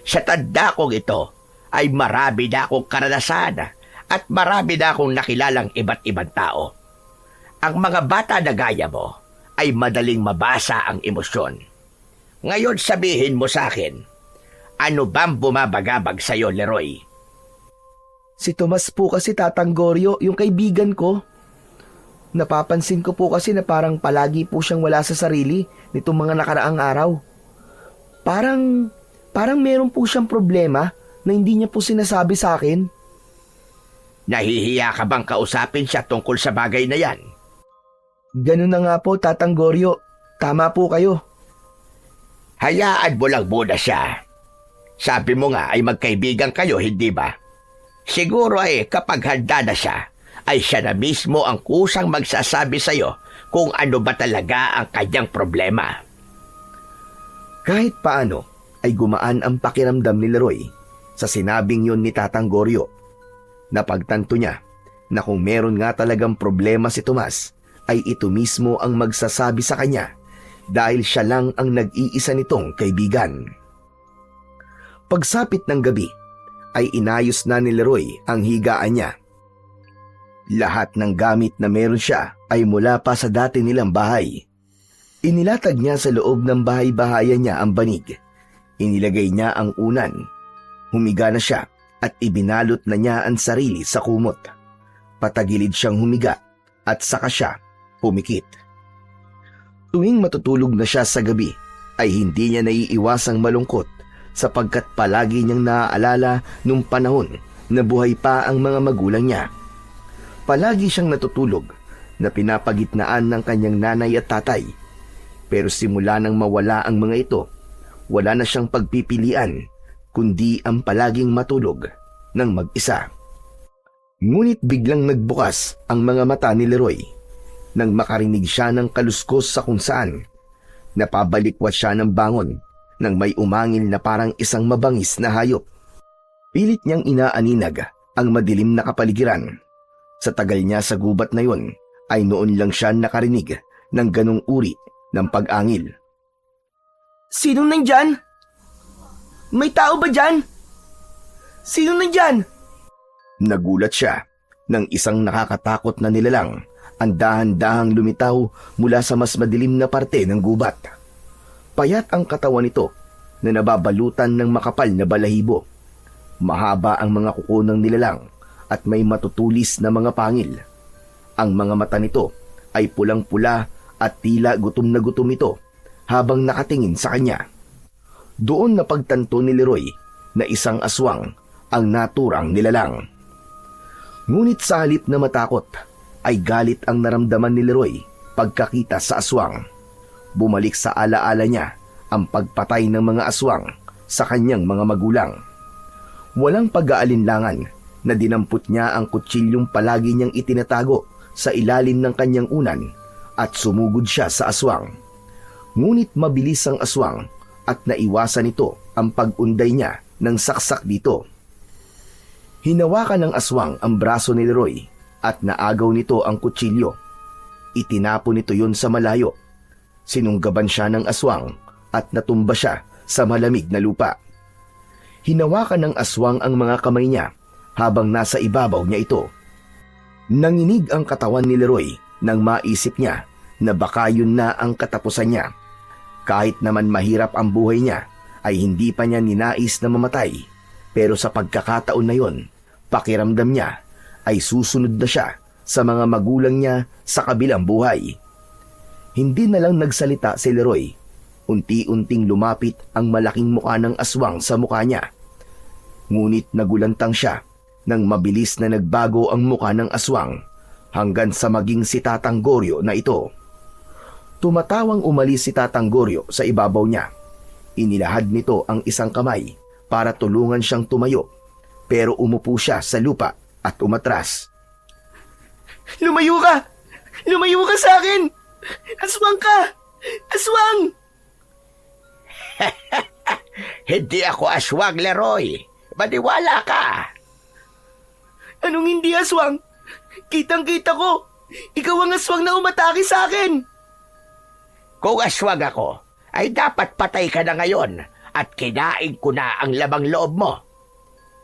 Speaker 4: Sa tanda kong ito ay marami na akong karanasan at marami na akong nakilalang iba't ibang tao. Ang mga bata na gaya mo ay madaling mabasa ang emosyon. Ngayon sabihin mo sa akin, ano bang bumabagabag sa'yo, Leroy?
Speaker 1: Si Tomas po kasi, Tatang Goryo, yung kaibigan ko. Napapansin ko po kasi na parang palagi po siyang wala sa sarili nitong mga nakaraang araw. Parang meron po siyang problema na hindi niya po sinasabi sa akin.
Speaker 4: Nahihiya ka bang kausapin siya tungkol sa bagay na yan?
Speaker 1: Ganun na nga po, Tatang Goryo. Tama po kayo.
Speaker 4: Hayaan mo lang muna siya. Sabi mo nga ay magkaibigan kayo, hindi ba? Siguro kapag handa na siya, ay siya na mismo ang kusang magsasabi sa'yo kung ano ba talaga ang kanyang problema.
Speaker 1: Kahit paano ay gumaan ang pakiramdam ni Leroy sa sinabing yun ni Tatang Goryo. Napagtanto niya na kung meron nga talagang problema si Tomas, ay ito mismo ang magsasabi sa kanya dahil siya lang ang nag-iisa nitong kaibigan. Pagsapit ng gabi, ay inayos na ni Leroy ang higaan niya. Lahat ng gamit na meron siya ay mula pa sa dati nilang bahay. Inilatag niya sa loob ng bahay-bahayan niya ang banig. Inilagay niya ang unan. Humiga na siya at ibinalot na niya ang sarili sa kumot. Patagilid siyang humiga at saka siya pumikit. Tuwing matutulog na siya sa gabi, ay hindi niya naiiwasang malungkot sapagkat palagi niyang naaalala nung panahon na buhay pa ang mga magulang niya. Palagi siyang natutulog na pinapagitnaan ng kanyang nanay at tatay. Pero simula nang mawala ang mga ito, wala na siyang pagpipilian kundi ang palaging matulog ng mag-isa. Ngunit biglang nagbukas ang mga mata ni Leroy nang makarinig siya ng kaluskos sa kung saan. Napabalikwat siya ng bangon nang may umangil na parang isang mabangis na hayop. Pilit niyang inaaninag ang madilim na kapaligiran. Sa tagal niya sa gubat na yon, ay noon lang siya nakarinig ng ganong uri ng pag-angil. Sinong nandyan? May tao ba dyan? Sinong nandyan? Nagulat siya nang isang nakakatakot na nilalang ang dahan-dahang lumitaw mula sa mas madilim na parte ng gubat. Payat ang katawan nito na nababalutan ng makapal na balahibo. Mahaba ang mga kuko ng nilalang at may matutulis na mga pangil. Ang mga mata nito ay pulang-pula at tila gutom na gutom ito habang nakatingin sa kanya. Doon napagtanto ni Leroy na isang aswang ang naturang nilalang. Ngunit sa halip na matakot, ay galit ang naramdaman ni Leroy pagkakita sa aswang. Bumalik sa alaala niya ang pagpatay ng mga aswang sa kanyang mga magulang. Walang pag-aalinlangan na dinampot niya ang kutsilyong palagi niyang itinatago sa ilalim ng kanyang unan at sumugod siya sa aswang. Ngunit mabilis ang aswang at naiwasan nito ang pag-unday niya ng saksak dito. Hinawakan ng aswang ang braso ni Leroy at naagaw nito ang kutsilyo. Itinapon nito yun sa malayo. Sinunggaban siya ng aswang at natumba siya sa malamig na lupa. Hinawakan ng aswang ang mga kamay niya habang nasa ibabaw niya ito. Nanginig ang katawan ni Leroy nang maisip niya na baka yun na ang katapusan niya. Kahit naman mahirap ang buhay niya, ay hindi pa niya ninais na mamatay. Pero sa pagkakataon na yon, pakiramdam niya ay susunod na siya sa mga magulang niya sa kabilang buhay. Hindi na lang nagsalita si Leroy. Unti-unting lumapit ang malaking mukha ng aswang sa mukha niya. Ngunit nagulantang siya nang mabilis na nagbago ang mukha ng aswang hanggang sa maging si Tatang Goryo na ito. Tumatawang umalis si Tatang Goryo sa ibabaw niya. Inilahad nito ang isang kamay para tulungan siyang tumayo, pero umupo siya sa lupa at umatras.
Speaker 2: Lumayo ka! Lumayo ka sa akin! Aswang ka! Aswang!
Speaker 4: Hindi ako aswang, Leroy. Maniwala ka.
Speaker 2: Anong hindi aswang? Kitang-kita ko! Ikaw ang aswang na umatake sa akin!
Speaker 4: Kung aswang ako, ay dapat patay ka na ngayon at kinain ko na ang labang loob mo.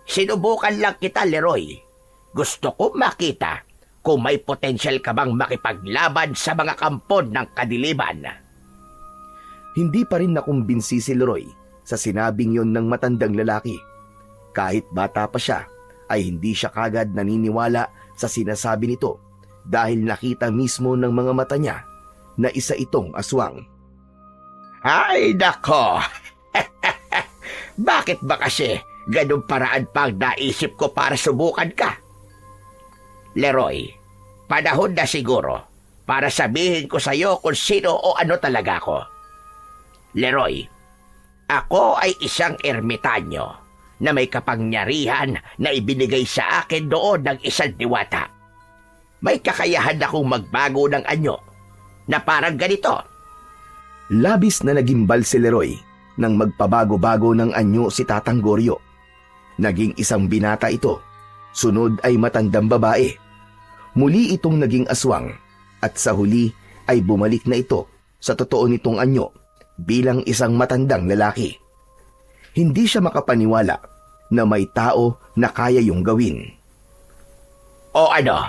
Speaker 4: Sinubukan lang kita, Leroy. Gusto ko makita kung may potensyal ka bang makipaglaban sa mga kampon ng kadiliman.
Speaker 1: Hindi pa rin nakumbinsi si Leroy sa sinabing yon ng matandang lalaki. Kahit bata pa siya, ay hindi siya kagad naniniwala sa sinasabi nito dahil nakita mismo ng mga mata niya na isa itong aswang.
Speaker 4: Ay, nako! Bakit ba kasi ganun paraan pang naisip ko para subukan ka? Leroy, panahon na siguro para sabihin ko sa'yo kung sino o ano talaga ako. Leroy, ako ay isang ermitanyo na may kapangyarihan na ibinigay sa akin doon ng isang diwata. May kakayahan akong magbago ng anyo na parang ganito.
Speaker 1: Labis na nagimbal si Leroy nang magpabago-bago ng anyo si Tatang Goryo. Naging isang binata ito, sunod ay matandang babae. Muli itong naging aswang at sa huli ay bumalik na ito sa totoo nitong anyo bilang isang matandang lalaki. Hindi siya makapaniwala na may tao na kaya yung gawin.
Speaker 4: O ano?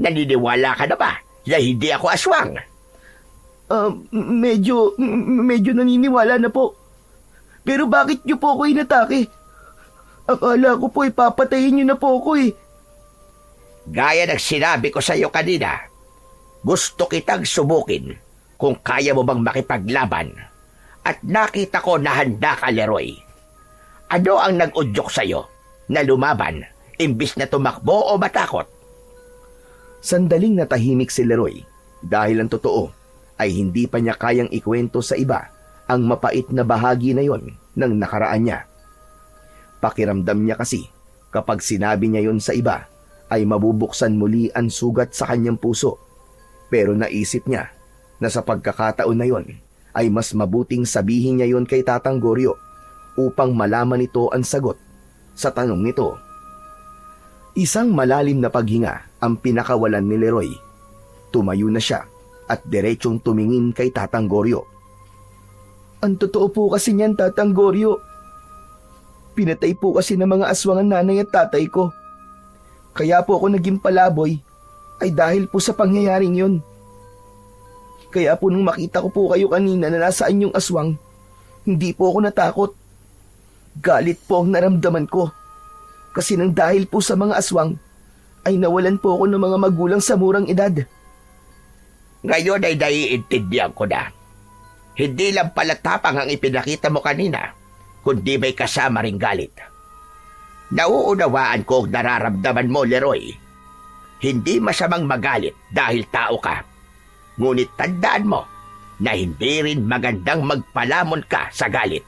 Speaker 4: Naniniwala ka na ba na hindi ako aswang?
Speaker 2: Medyo naniniwala na po. Pero bakit niyo po ako inatake? Akala ko po ipapatayin niyo na po ako eh.
Speaker 4: Gaya ng sinabi ko sa iyo kanina, gusto kitang subukin kung kaya mo bang makipaglaban. At nakita ko na handa ka, Leroy. Ano ang nag-udyok sa iyo na lumaban imbis na tumakbo o matakot?
Speaker 1: Sandaling natahimik si Leroy dahil ang totoo ay hindi pa niya kayang ikwento sa iba ang mapait na bahagi na yon ng nakaraan niya. Pakiramdam niya kasi kapag sinabi niya yon sa iba ay mabubuksan muli ang sugat sa kanyang puso. Pero naisip niya na sa pagkakataon na yon ay mas mabuting sabihin niya yon kay Tatang Goryo upang malaman nito ang sagot sa tanong nito. Isang malalim na paghinga ang pinakawalan ni Leroy. Tumayo na siya at diretsong tumingin kay Tatang Goryo.
Speaker 2: Ang totoo po kasi niyan, Tatang Goryo. Pinatay po kasi ng mga aswang ang nanay at tatay ko. Kaya po ako naging palaboy ay dahil po sa pangyayaring yun. Kaya po nung makita ko po kayo kanina na nasaan yung aswang, hindi po ako natakot. Galit po ang naramdaman ko. Kasi nang dahil po sa mga aswang, ay nawalan po ako ng mga magulang sa murang edad.
Speaker 4: Ngayon ay naiintindihan ko na. Hindi lang pala tapang ang ipinakita mo kanina, kundi may kasama ring galit. Nauunawaan ko ang nararamdaman mo, Leroy. Hindi masamang magalit dahil tao ka. Ngunit tandaan mo na hindi rin magandang magpalamon ka sa galit.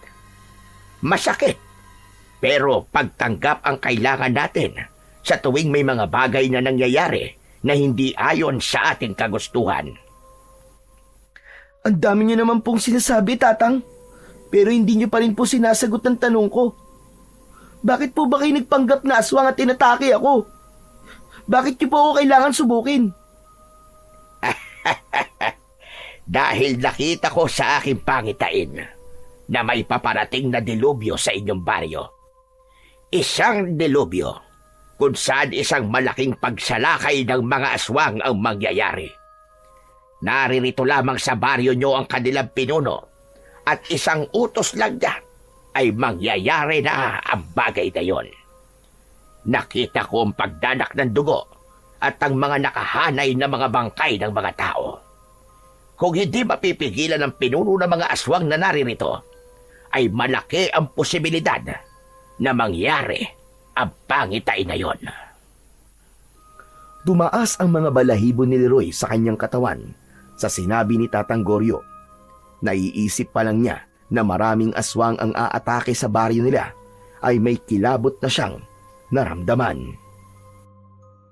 Speaker 4: Masakit, pero pagtanggap ang kailangan natin sa tuwing may mga bagay na nangyayari na hindi ayon sa ating kagustuhan.
Speaker 5: Ang dami niyo naman pong sinasabi, Tatang. Pero hindi niyo pa rin po sinasagot ang tanong ko. Bakit po ba kayo nagpanggap na aswang at inatake ako? Bakit niyo po ako kailangan subukin?
Speaker 4: Dahil nakita ko sa aking pangitain na may paparating na dilubyo sa inyong baryo. Isang dilubyo kung saan isang malaking pagsalakay ng mga aswang ang mangyayari. Naririto lamang sa baryo nyo ang kanilang pinuno at isang utos lang niya ay mangyayari na ang bagay na yon. Nakita ko ang pagdanak ng dugo at ang mga nakahanay na mga bangkay ng mga tao. Kung hindi mapipigilan ang pinuno ng mga aswang na naririto, ay malaki ang posibilidad na mangyari ang pangitain na yon.
Speaker 1: Tumaas ang mga balahibo ni Leroy sa kanyang katawan sa sinabi ni Tatang Goryo. Naiisip pa lang niya na maraming aswang ang aatake sa baryo nila ay may kilabot na siyang naramdaman.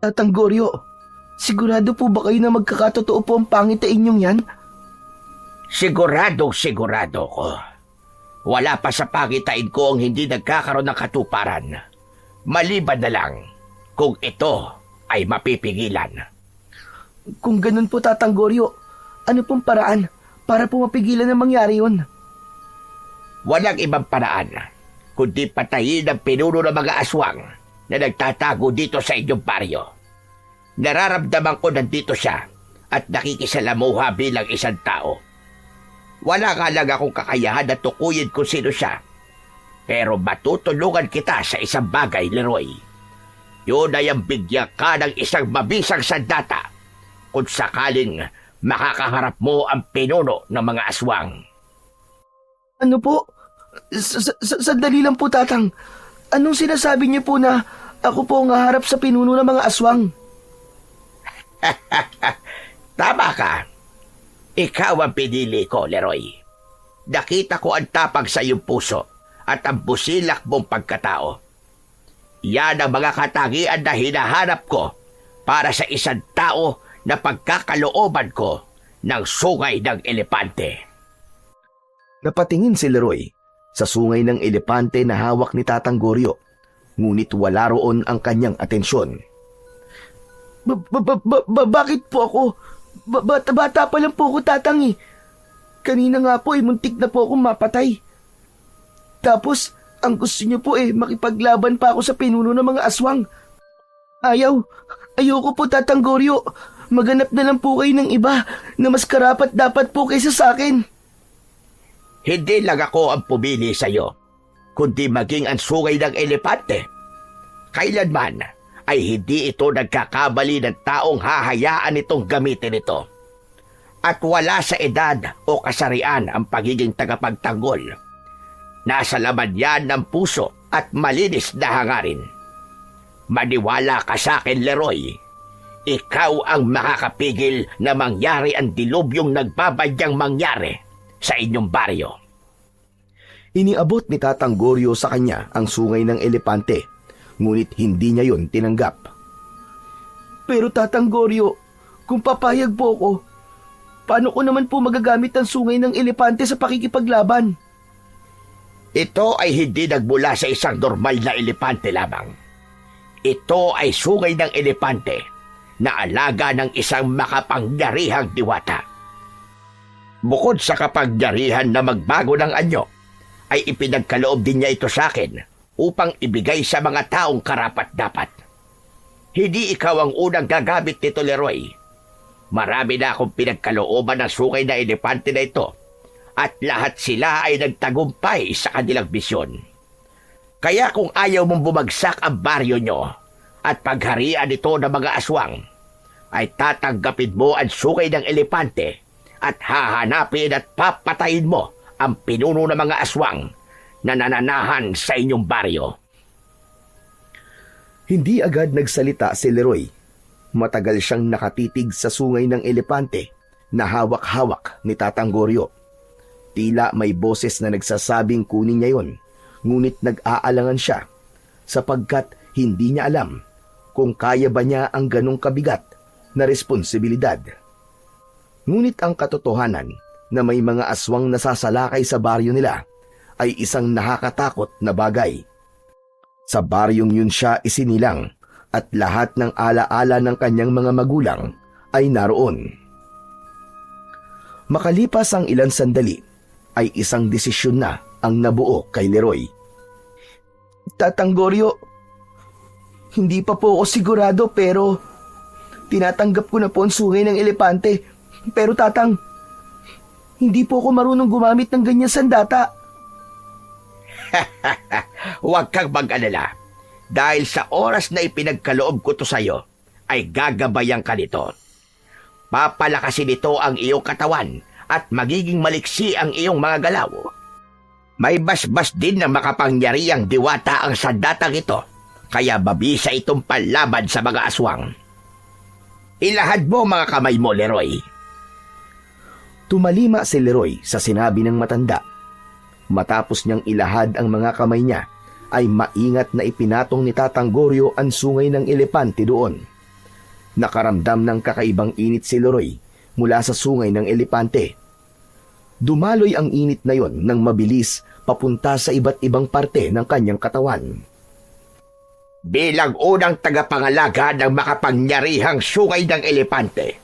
Speaker 5: Tatang Goryo, sigurado po ba kayo na magkakatotoo po ang pangitain niyong yan?
Speaker 4: Sigurado ko. Wala pa sa pangitain ko ang hindi nagkakaroon ng katuparan. Maliban na lang kung ito ay mapipigilan.
Speaker 5: Kung ganun po, Tatang Goryo, ano pong paraan para po mapigilan ang mangyari yun?
Speaker 4: Walang ibang paraan kundi patayin ang pinuno ng mga aswang na nagtatago dito sa inyong baryo. Nararamdaman ko nandito siya at nakikisalamuha bilang isang tao. Wala nga lang akong kakayahan na tukuyin kung sino siya. Pero matutulungan kita sa isang bagay, Leroy. Yun ay ang bigyan ka ng isang mabisang sandata kung sakaling makakaharap mo ang pinuno ng mga aswang.
Speaker 5: Ano po? Sandali lang po, Tatang. Anong sinasabi niyo po na ako po ang haharap sa pinuno ng mga aswang?
Speaker 4: Tama ka. Ikaw ang pinili ko, Leroy. Nakita ko ang tapang sa iyong puso at ang busilak mong pagkatao. Yan ang mga katangian na hinahanap ko para sa isang tao na pagkakalooban ko ng sungay ng elepante.
Speaker 1: Napatingin si Leroy sa sungay ng elepante na hawak ni Tatang Goryo, ngunit wala roon ang kanyang atensyon.
Speaker 5: Bakit po ako? Bata pa lang po ako, Tatang eh. Kanina nga po muntik na po akong mapatay. Tapos, ang gusto niyo po makipaglaban pa ako sa pinuno ng mga aswang. Ayoko po, Tatang Goryo. Maganap na lang po kayo ng iba na mas karapat dapat po kaysa sa akin.
Speaker 4: Hindi lang ako ang pumili sa iyo, kundi maging ang sungay ng elepante. Kailanman ay hindi ito nagkakamali ng taong hahayaan itong gamitin ito. At wala sa edad o kasarian ang pagiging tagapagtanggol. Nasa laman yan ng puso at malinis na hangarin. Maniwala ka sa akin, Leroy. Ikaw ang makakapigil na mangyari ang dilubyong nagbabadyang mangyari sa inyong baryo.
Speaker 1: Iniabot ni Tatang Goryo sa kanya ang sungay ng elepante, ngunit hindi niya yon tinanggap.
Speaker 5: Pero Tatang Goryo, kung papayag po ako, paano ko naman po magagamit ang sungay ng elepante sa pakikipaglaban?
Speaker 4: Ito ay hindi nagmula sa isang normal na elepante lamang. Ito ay sungay ng elepante na alaga ng isang makapangyarihang diwata. Bukod sa kapangyarihan na magbago ng anyo, ay ipinagkaloob din niya ito sa akin upang ibigay sa mga taong karapat-dapat. Hindi ikaw ang unang gagamit nito, Leroy. Marami na akong pinagkalooban ng sungay na elepante na ito at lahat sila ay nagtagumpay sa kanilang misyon. Kaya kung ayaw mong bumagsak ang baryo nyo at pagharian ito ng mga aswang, ay tatanggapin mo ang sungay ng elepante at hahanapin at papatayin mo ang pinuno ng mga aswang na nananahan sa inyong baryo.
Speaker 1: Hindi agad nagsalita si Leroy. Matagal siyang nakatitig sa sungay ng elepante na hawak-hawak ni Tatang Goryo. Tila may boses na nagsasabing kunin niya yon, ngunit nag-aalangan siya sapagkat hindi niya alam kung kaya ba niya ang ganong kabigat na responsibilidad. Ngunit ang katotohanan na may mga aswang nasasalakay sa baryo nila ay isang nakakatakot na bagay. Sa baryong yun siya isinilang at lahat ng alaala ng kanyang mga magulang ay naroon. Makalipas ang ilang sandali, ay isang desisyon na ang nabuo kay Leroy.
Speaker 5: Tatang Goryo, hindi pa po ako sigurado pero tinatanggap ko na po ang sungay ng elepante. Pero tatang, hindi po ako marunong gumamit ng ganyan sandata.
Speaker 4: Huwag kang mag-alala. Dahil sa oras na ipinagkaloob ko to sa'yo, ay gagabayan ka nito. Papalakasin nito ang iyong katawan at magiging maliksi ang iyong mga galaw. May basbas din na makapangyariang diwata ang sandatang ito, kaya mabisa itong panlaban sa mga aswang. Ilahad mo mga kamay mo, Leroy.
Speaker 1: Tumalima si Leroy sa sinabi ng matanda. Matapos niyang ilahad ang mga kamay niya, ay maingat na ipinatong ni Tatang Goryo ang sungay ng elepante doon. Nakaramdam ng kakaibang init si Leroy mula sa sungay ng elepante. Dumaloy ang init na yon ng mabilis papunta sa iba't ibang parte ng kanyang katawan.
Speaker 4: Bilang unang tagapangalaga ng makapangyarihang sungay ng elepante,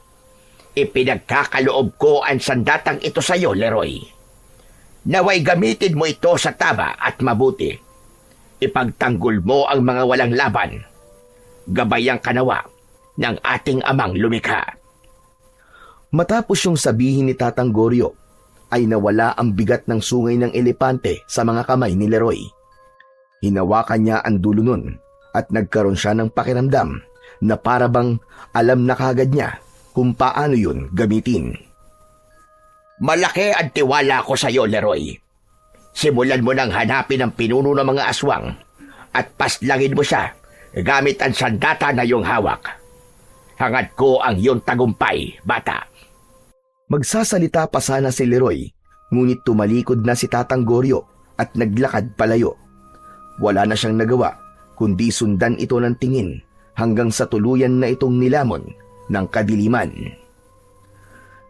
Speaker 4: ipinagkakaloob ko ang sandatang ito sa iyo, Leroy. Naway gamitin mo ito sa tama at mabuti. Ipagtanggol mo ang mga walang laban. Gabayang kanawa ng ating amang lumikha.
Speaker 1: Matapos yung sabihin ni Tatang Goryo, ay nawala ang bigat ng sungay ng elepante sa mga kamay ni Leroy. Hinawakan niya ang dulo nun at nagkaroon siya ng pakiramdam na parabang alam na kagad niya kung paano yun gamitin.
Speaker 4: Malaki ang tiwala ko sa iyo, Leroy. Simulan mo nang hanapin ang pinuno ng mga aswang at paslangin mo siya gamit ang sandata na iyong hawak. Hangad ko ang iyong tagumpay, bata.
Speaker 1: Magsasalita pa sana si Leroy, ngunit tumalikod na si Tatang Goryo at naglakad palayo. Wala na siyang nagawa, kundi sundan ito ng tingin hanggang sa tuluyan na itong nilamon ng kadiliman.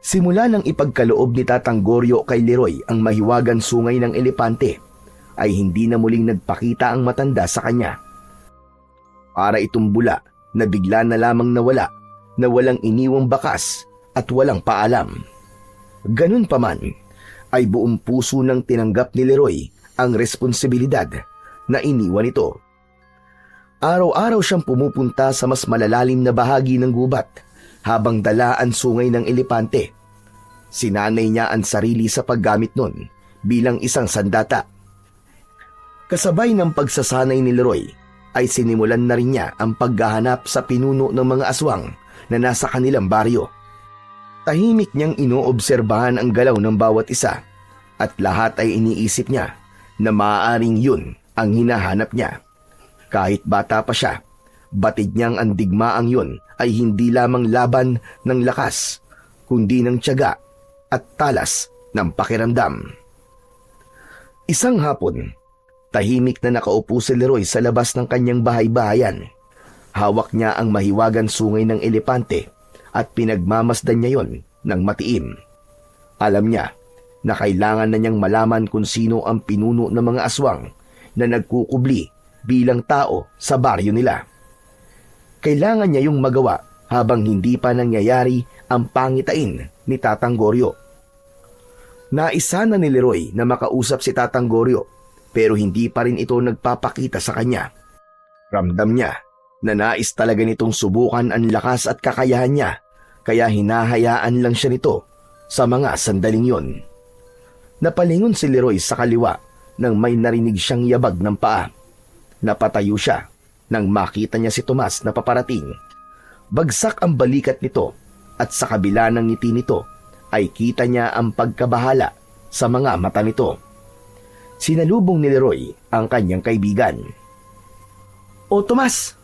Speaker 1: Simula ng ipagkaloob ni Tatang Goryo kay Leroy ang mahiwagang sungay ng elepante, ay hindi na muling nagpakita ang matanda sa kanya. Para itong bula na bigla na lamang nawala, na walang iniwang bakas at walang paalam. Ganun pa man, ay buong puso nang tinanggap ni Leroy ang responsibilidad na iniwan ito. Araw-araw siyang pumupunta sa mas malalalim na bahagi ng gubat habang dala ang sungay ng elepante. Sinanay niya ang sarili sa paggamit nun bilang isang sandata. Kasabay ng pagsasanay ni Leroy, ay sinimulan na rin niya ang paghahanap sa pinuno ng mga aswang na nasa kanilang baryo. Tahimik niyang inoobserbahan ang galaw ng bawat isa at lahat ay iniisip niya na maaaring yun ang hinahanap niya. Kahit bata pa siya, batid niyang ang digmaang yun ay hindi lamang laban ng lakas, kundi ng tiyaga at talas ng pakiramdam. Isang hapon, tahimik na nakaupo si Leroy sa labas ng kanyang bahay-bahayan. Hawak niya ang mahiwagang sungay ng elepante at pinagmamasdan niya yon ng matiim. Alam niya na kailangan na niyang malaman kung sino ang pinuno ng mga aswang na nagkukubli bilang tao sa baryo nila. Kailangan niya yung magawa habang hindi pa nangyayari ang pangitain ni Tatang Goryo. Naisa na ni Leroy na makausap si Tatang Goryo, pero hindi pa rin ito nagpapakita sa kanya. Ramdam niya na nais talaga nitong subukan ang lakas at kakayahan niya, kaya hinahayaan lang siya nito sa mga sandaling yon. Napalingon si Leroy sa kaliwa nang may narinig siyang yabag ng paa. Napatayo siya nang makita niya si Tomas na paparating. Bagsak ang balikat nito at sa kabila ng ngiti nito ay kita niya ang pagkabahala sa mga mata nito. Sinalubong ni Leroy ang kanyang kaibigan.
Speaker 5: O Tomas,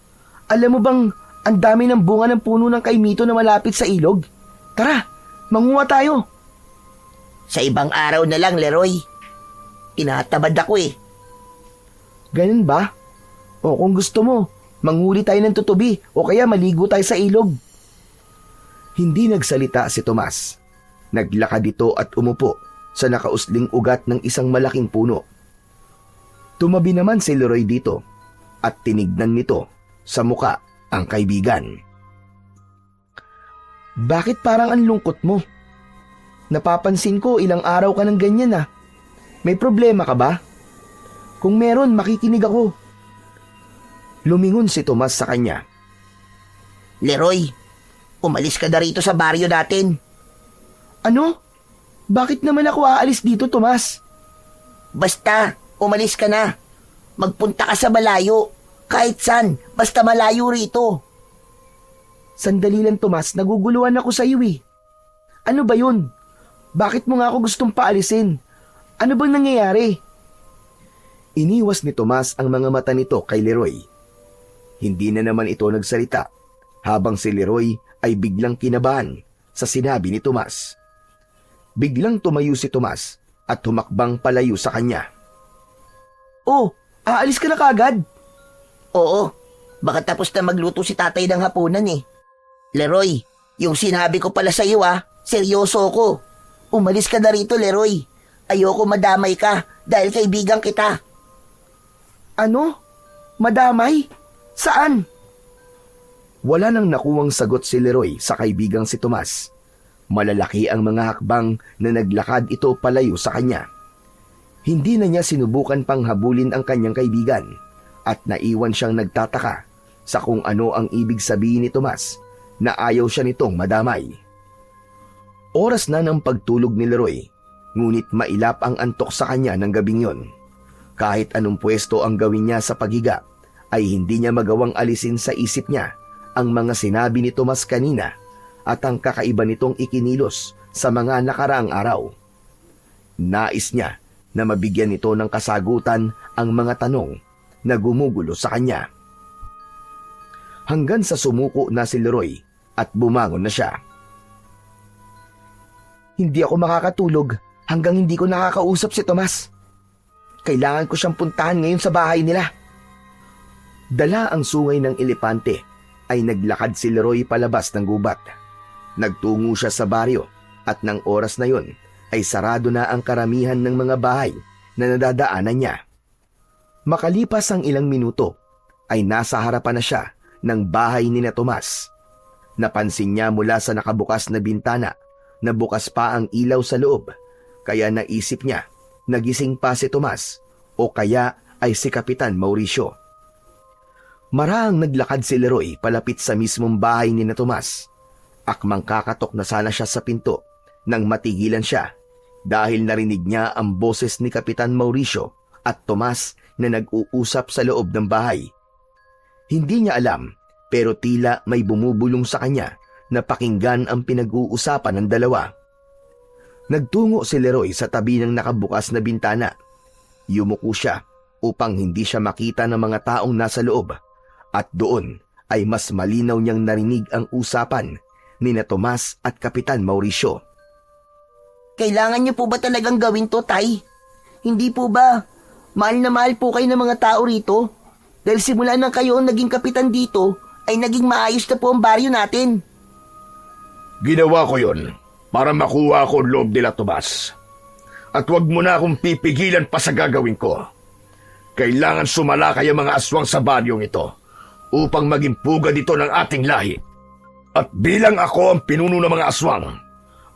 Speaker 5: alam mo bang ang dami ng bunga ng puno ng kaimito na malapit sa ilog? Tara, manguha tayo.
Speaker 2: Sa ibang araw na lang, Leroy. Tinatamad ako eh.
Speaker 5: Ganun ba? O kung gusto mo, manghuli tayo ng tutubi o kaya maligo tayo sa ilog.
Speaker 1: Hindi nagsalita si Tomas. Naglakad ito at umupo sa nakausling ugat ng isang malaking puno. Tumabi naman si Leroy dito at tinignan nito sa muka ang kaibigan.
Speaker 5: Bakit parang ang lungkot mo? Napapansin ko ilang araw ka ng ganyan ah. May problema ka ba? Kung meron, makikinig ako.
Speaker 1: Lumingon si Tomas sa kanya.
Speaker 2: Leroy, umalis ka na rito sa baryo natin.
Speaker 5: Ano? Bakit naman ako aalis dito, Tomas?
Speaker 2: Basta, umalis ka na. Magpunta ka sa malayo. Kahit saan, basta malayo rito.
Speaker 5: Sandali lang, Tomas. Naguguluhan ako sa iyo eh. Ano ba yun? Bakit mo nga ako gustong paalisin? Ano bang nangyayari?
Speaker 1: Iniwas ni Tomas ang mga mata nito kay Leroy. Hindi na naman ito nagsalita habang si Leroy ay biglang kinabahan sa sinabi ni Tomas. Biglang tumayo si Tomas at humakbang palayo sa kanya.
Speaker 5: Oh, aalis ka na kagad?
Speaker 2: Oo, baka tapos na magluto si tatay ng hapunan eh. Leroy, yung sinabi ko pala sa iyo seryoso ko. Umalis ka na rito, Leroy. Ayoko madamay ka dahil kaibigan kita.
Speaker 5: Ano? Madamay? Saan?
Speaker 1: Wala nang nakuwang sagot si Leroy sa kaibigang si Tomas. Malalaki ang mga hakbang na naglakad ito palayo sa kanya. Hindi na niya sinubukan pang habulin ang kanyang kaibigan at naiwan siyang nagtataka sa kung ano ang ibig sabihin ni Tomas na ayaw siya nitong madamay. Oras na ng pagtulog ni Leroy, ngunit mailap ang antok sa kanya ng gabing yon. Kahit anong pwesto ang gawin niya sa paghiga, ay hindi niya magawang alisin sa isip niya ang mga sinabi ni Tomas kanina at ang kakaiba nitong ikinilos sa mga nakaraang araw. Nais niya na mabigyan nito ng kasagutan ang mga tanong na gumugulo sa kanya. Hanggang sa sumuko na si Leroy at bumangon na siya.
Speaker 5: Hindi ako makakatulog hanggang hindi ko nakakausap si Tomas. Kailangan ko siyang puntahan ngayon sa bahay nila.
Speaker 1: Dala ang sungay ng elepante ay naglakad si Leroy palabas ng gubat. Nagtungo siya sa baryo at ng oras na yon ay sarado na ang karamihan ng mga bahay na nadadaanan niya. Makalipas ang ilang minuto ay nasa harapan na siya ng bahay ni na Tomas. Napansin niya mula sa nakabukas na bintana na bukas pa ang ilaw sa loob, kaya naisip niya nagising pa si Tomas o kaya ay si Kapitan Mauricio. Maraang naglakad si Leroy palapit sa mismong bahay ni na Tomas. Akmang kakatok na sana siya sa pinto nang matigilan siya dahil narinig niya ang boses ni Kapitan Mauricio at Tomas na nag-uusap sa loob ng bahay. Hindi niya alam pero tila may bumubulong sa kanya na pakinggan ang pinag-uusapan ng dalawa. Nagtungo si Leroy sa tabi ng nakabukas na bintana. Yumuko siya upang hindi siya makita ng mga taong nasa loob at doon ay mas malinaw niyang narinig ang usapan ni na Tomas at Kapitan Mauricio.
Speaker 2: Kailangan niyo po ba talagang gawin to, Tay? Hindi po ba? Mahal na mahal po kayo ng mga tao rito. Dahil simula nang kayo ang naging kapitan dito, ay naging maayos na po ang baryo natin.
Speaker 3: Ginawa ko yon para makuha ko ang loob nila, Tomas. At huwag mo na akong pipigilan pa sa gagawin ko. Kailangan sumalakay ang mga aswang sa baryong ito upang maging pugad ito ng ating lahi. At bilang ako ang pinuno ng mga aswang,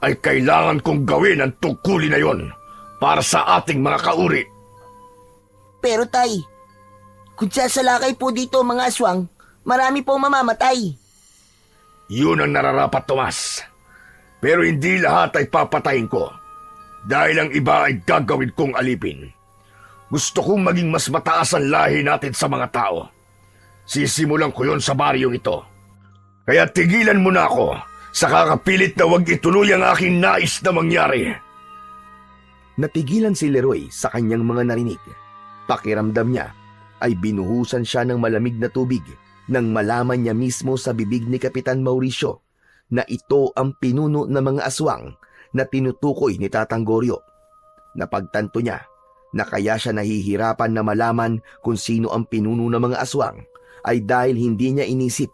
Speaker 3: ay kailangan kong gawin ang tungkulin na yon para sa ating mga kauri.
Speaker 2: Pero Tay, kung sasalakay po dito mga aswang, marami pong mamamatay.
Speaker 3: Yun ang nararapat, Tomas. Pero hindi lahat ay papatayin ko dahil ang iba ay gagawin kong alipin. Gusto kong maging mas mataas ang lahi natin sa mga tao. Sisimulan ko yon sa baryong ito. Kaya tigilan mo na ako sa kakapilit na huwag ituloy ang aking nais na mangyari.
Speaker 1: Natigilan si Leroy sa kanyang mga narinig. Pakiramdam niya ay binuhusan siya ng malamig na tubig nang malaman niya mismo sa bibig ni Kapitan Mauricio na ito ang pinuno ng mga aswang na tinutukoy ni Tatang Goryo. Napagtanto niya na kaya siya nahihirapan na malaman kung sino ang pinuno ng mga aswang ay dahil hindi niya inisip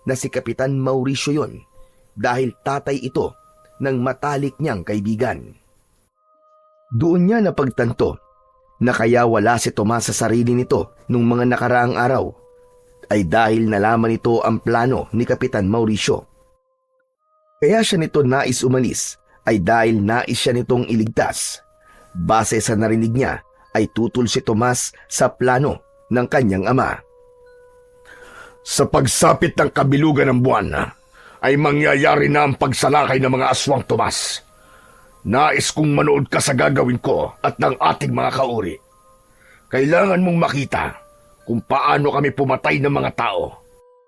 Speaker 1: na si Kapitan Mauricio yon, dahil tatay ito ng matalik niyang kaibigan. Doon niya napagtanto na kaya wala si Tomas sa sarili nito nung mga nakaraang araw ay dahil nalaman nito ang plano ni Kapitan Mauricio. Kaya siya nito nais umalis ay dahil nais siya nitong iligtas. Base sa narinig niya ay tutol si Tomas sa plano ng kanyang ama.
Speaker 3: Sa pagsapit ng kabilugan ng buwan, ay mangyayari na ang pagsalakay ng mga aswang, Tomas. Nais kong manood ka sa gagawin ko at ng ating mga kauri. Kailangan mong makita kung paano kami pumatay ng mga tao.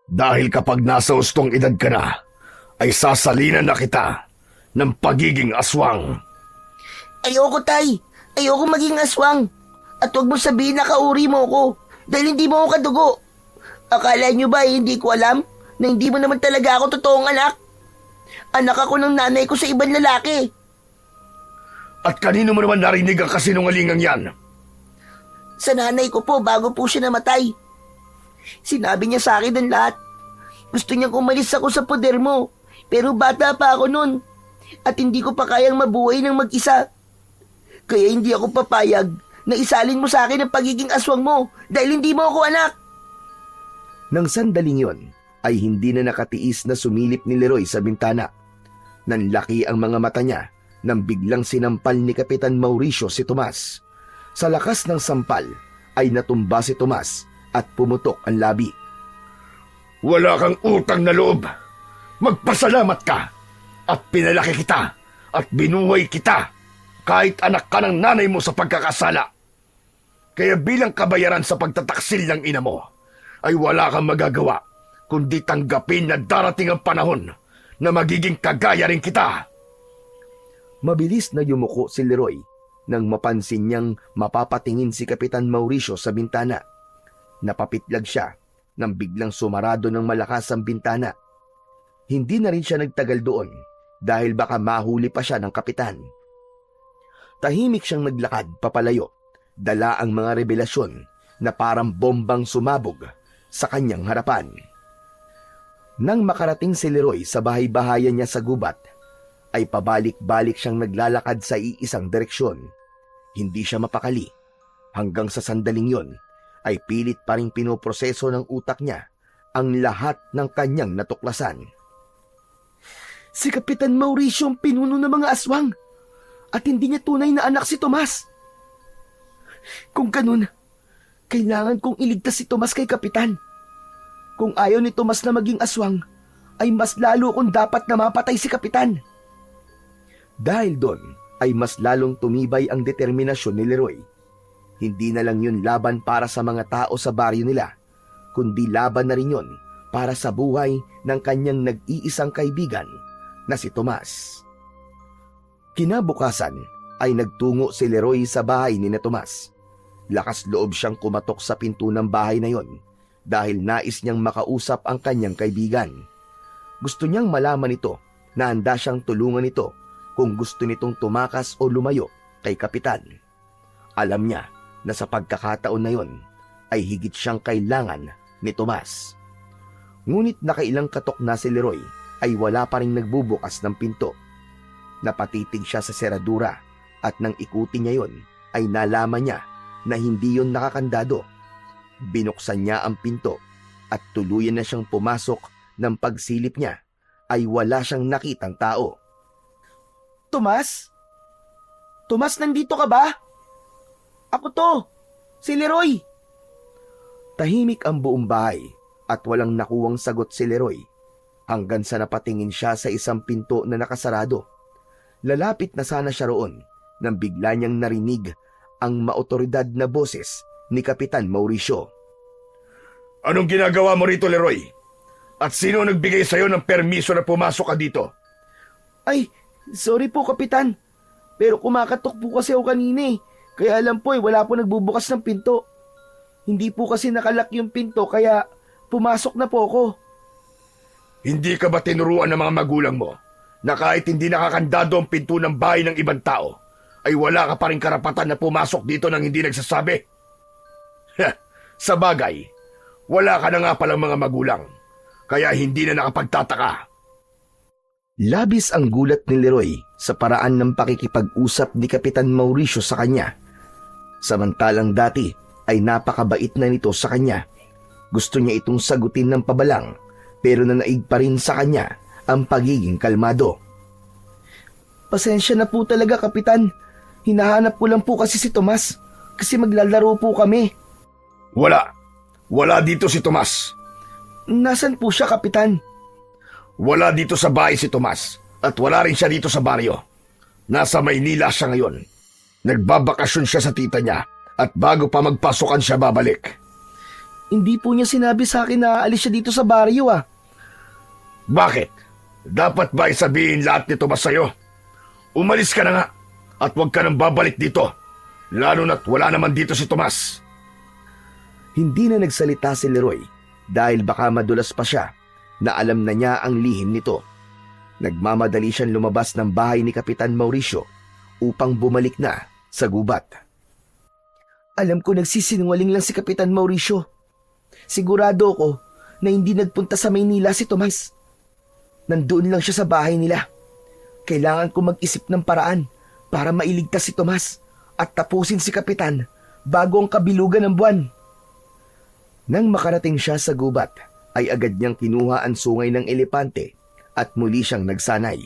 Speaker 3: Dahil kapag nasa ustong edad ka na, ay sasalinan na kita ng pagiging aswang.
Speaker 2: Ayoko, tay. Ayoko maging aswang. At huwag mo sabihin na kauri mo ko dahil hindi mo ako kadugo. Akala niyo ba hindi ko alam na hindi mo naman talaga ako totoong anak? Anak ako ng nanay ko sa ibang lalaki.
Speaker 3: At kanino mo naman narinig ang kasinungalingang yan?
Speaker 2: Sa nanay ko po bago po siya namatay. Sinabi niya sa akin ang lahat. Gusto niyang umalis ako sa poder mo. Pero bata pa ako noon. At hindi ko pa kayang mabuhay ng mag-isa. Kaya hindi ako papayag na isalin mo sa akin ang pagiging aswang mo dahil hindi mo ako anak.
Speaker 1: Nang sandaling yon, ay hindi na nakatiis na sumilip ni Leroy sa bintana. Nanlaki ang mga mata niya nang biglang sinampal ni Kapitan Mauricio si Tomas. Sa lakas ng sampal ay natumba si Tomas at pumutok ang labi.
Speaker 3: Wala kang utang na loob. Magpasalamat ka at pinalaki kita at binuhay kita kahit anak ka ng nanay mo sa pagkakasala. Kaya bilang kabayaran sa pagtataksil ng ina mo, ay wala kang magagawa kundi tanggapin na darating ang panahon na magiging kagaya rin kita.
Speaker 1: Mabilis na yumuko si Leroy nang mapansin niyang mapapatingin si Kapitan Mauricio sa bintana. Napapitlag siya nang biglang sumarado ng malakas ang bintana. Hindi na rin siya nagtagal doon dahil baka mahuli pa siya ng kapitan. Tahimik siyang naglakad papalayo, dala ang mga revelasyon na parang bombang sumabog sa kanyang harapan. Nang makarating si Leroy sa bahay-bahayan niya sa gubat, ay pabalik-balik siyang naglalakad sa iisang direksyon. Hindi siya mapakali. Hanggang sa sandaling yon, ay pilit pa rin pinoproseso ng utak niya ang lahat ng kanyang natuklasan. Si Kapitan Mauricio ang pinuno ng mga aswang at hindi niya tunay na anak si Tomas. Kung ganun, kailangan kong iligtas si Tomas kay Kapitan. Kung ayaw ni Tomas na maging aswang, ay mas lalo kong dapat na mapatay si Kapitan. Dahil doon ay mas lalong tumibay ang determinasyon ni Leroy. Hindi na lang yun laban para sa mga tao sa baryo nila, kundi laban na rin yun para sa buhay ng kanyang nag-iisang kaibigan na si Tomas. Kinabukasan ay nagtungo si Leroy sa bahay ni na Tomas. Lakas loob siyang kumatok sa pinto ng bahay na yon dahil nais niyang makausap ang kanyang kaibigan. Gusto niyang malaman ito na handa siyang tulungan ito kung gusto nitong tumakas o lumayo kay Kapitan. Alam niya na sa pagkakataon na yon ay higit siyang kailangan ni Tomas. Ngunit nakailang katok na si Leroy ay wala pa ring nagbubukas ng pinto. Napatitig siya sa seradura at nang ikutin niya yon ay nalaman niya na hindi yon nakakandado. Binuksan niya ang pinto at tuluyan na siyang pumasok. Nang pagsilip niya ay wala siyang nakitang tao. Tomas? Tomas, nandito ka ba? Ako to, si Leroy. Tahimik ang buong bahay at walang nakuwang sagot si Leroy hanggang sa napatingin siya sa isang pinto na nakasarado. Lalapit na sana siya roon nang bigla niyang narinig ang maotoridad na boses ni Kapitan Mauricio.
Speaker 3: Anong ginagawa mo rito, Leroy? At sino nagbigay sa'yo ng permiso na pumasok ka dito?
Speaker 5: Ay, sorry po, Kapitan. Pero kumakatok po kasi ako kanina eh. Kaya alam po wala po nagbubukas ng pinto. Hindi po kasi nakalak yung pinto kaya pumasok na po ako.
Speaker 3: Hindi ka ba tinuruan ng mga magulang mo na kahit hindi nakakandado ang pinto ng bahay ng ibang tao, ay wala ka pa rin karapatan na pumasok dito nang hindi nagsasabi? Sa bagay, wala ka na nga palang mga magulang, kaya hindi na nakapagtataka.
Speaker 1: Labis ang gulat ni Leroy sa paraan ng pakikipag-usap ni Kapitan Mauricio sa kanya. Samantalang dati ay napakabait na nito sa kanya. Gusto niya itong sagutin ng pabalang pero nanaig pa rin sa kanya ang pagiging kalmado.
Speaker 5: Pasensya na po talaga, Kapitan. Hinahanap ko lang po kasi si Tomas kasi maglalaro po kami.
Speaker 3: Wala dito si Tomas.
Speaker 5: Nasaan po siya, Kapitan?
Speaker 3: Wala dito sa bahay si Tomas at wala rin siya dito sa baryo. Nasa Maynila siya ngayon. Nagbabakasyon siya sa tita niya at bago pa magpasukan siya babalik.
Speaker 5: Hindi po niya sinabi sa akin na aalis siya dito sa baryo ah.
Speaker 3: Bakit? Dapat ba isabihin lahat ni Tomas sa'yo? Umalis ka na nga at huwag ka nang babalik dito. Lalo na't wala naman dito si Tomas.
Speaker 1: Hindi na nagsalita si Leroy dahil baka madulas pa siya na alam na niya ang lihim nito. Nagmamadali siyang lumabas ng bahay ni Kapitan Mauricio upang bumalik na sa gubat.
Speaker 5: Alam ko nagsisinungaling lang si Kapitan Mauricio. Sigurado ko na hindi nagpunta sa Maynila si Tomas. Nandoon lang siya sa bahay nila. Kailangan ko mag-isip ng paraan para mailigtas si Tomas at tapusin si Kapitan bago ang kabilugan ng buwan.
Speaker 1: Nang makarating siya sa gubat, ay agad niyang kinuha ang sungay ng elepante at muli siyang nagsanay.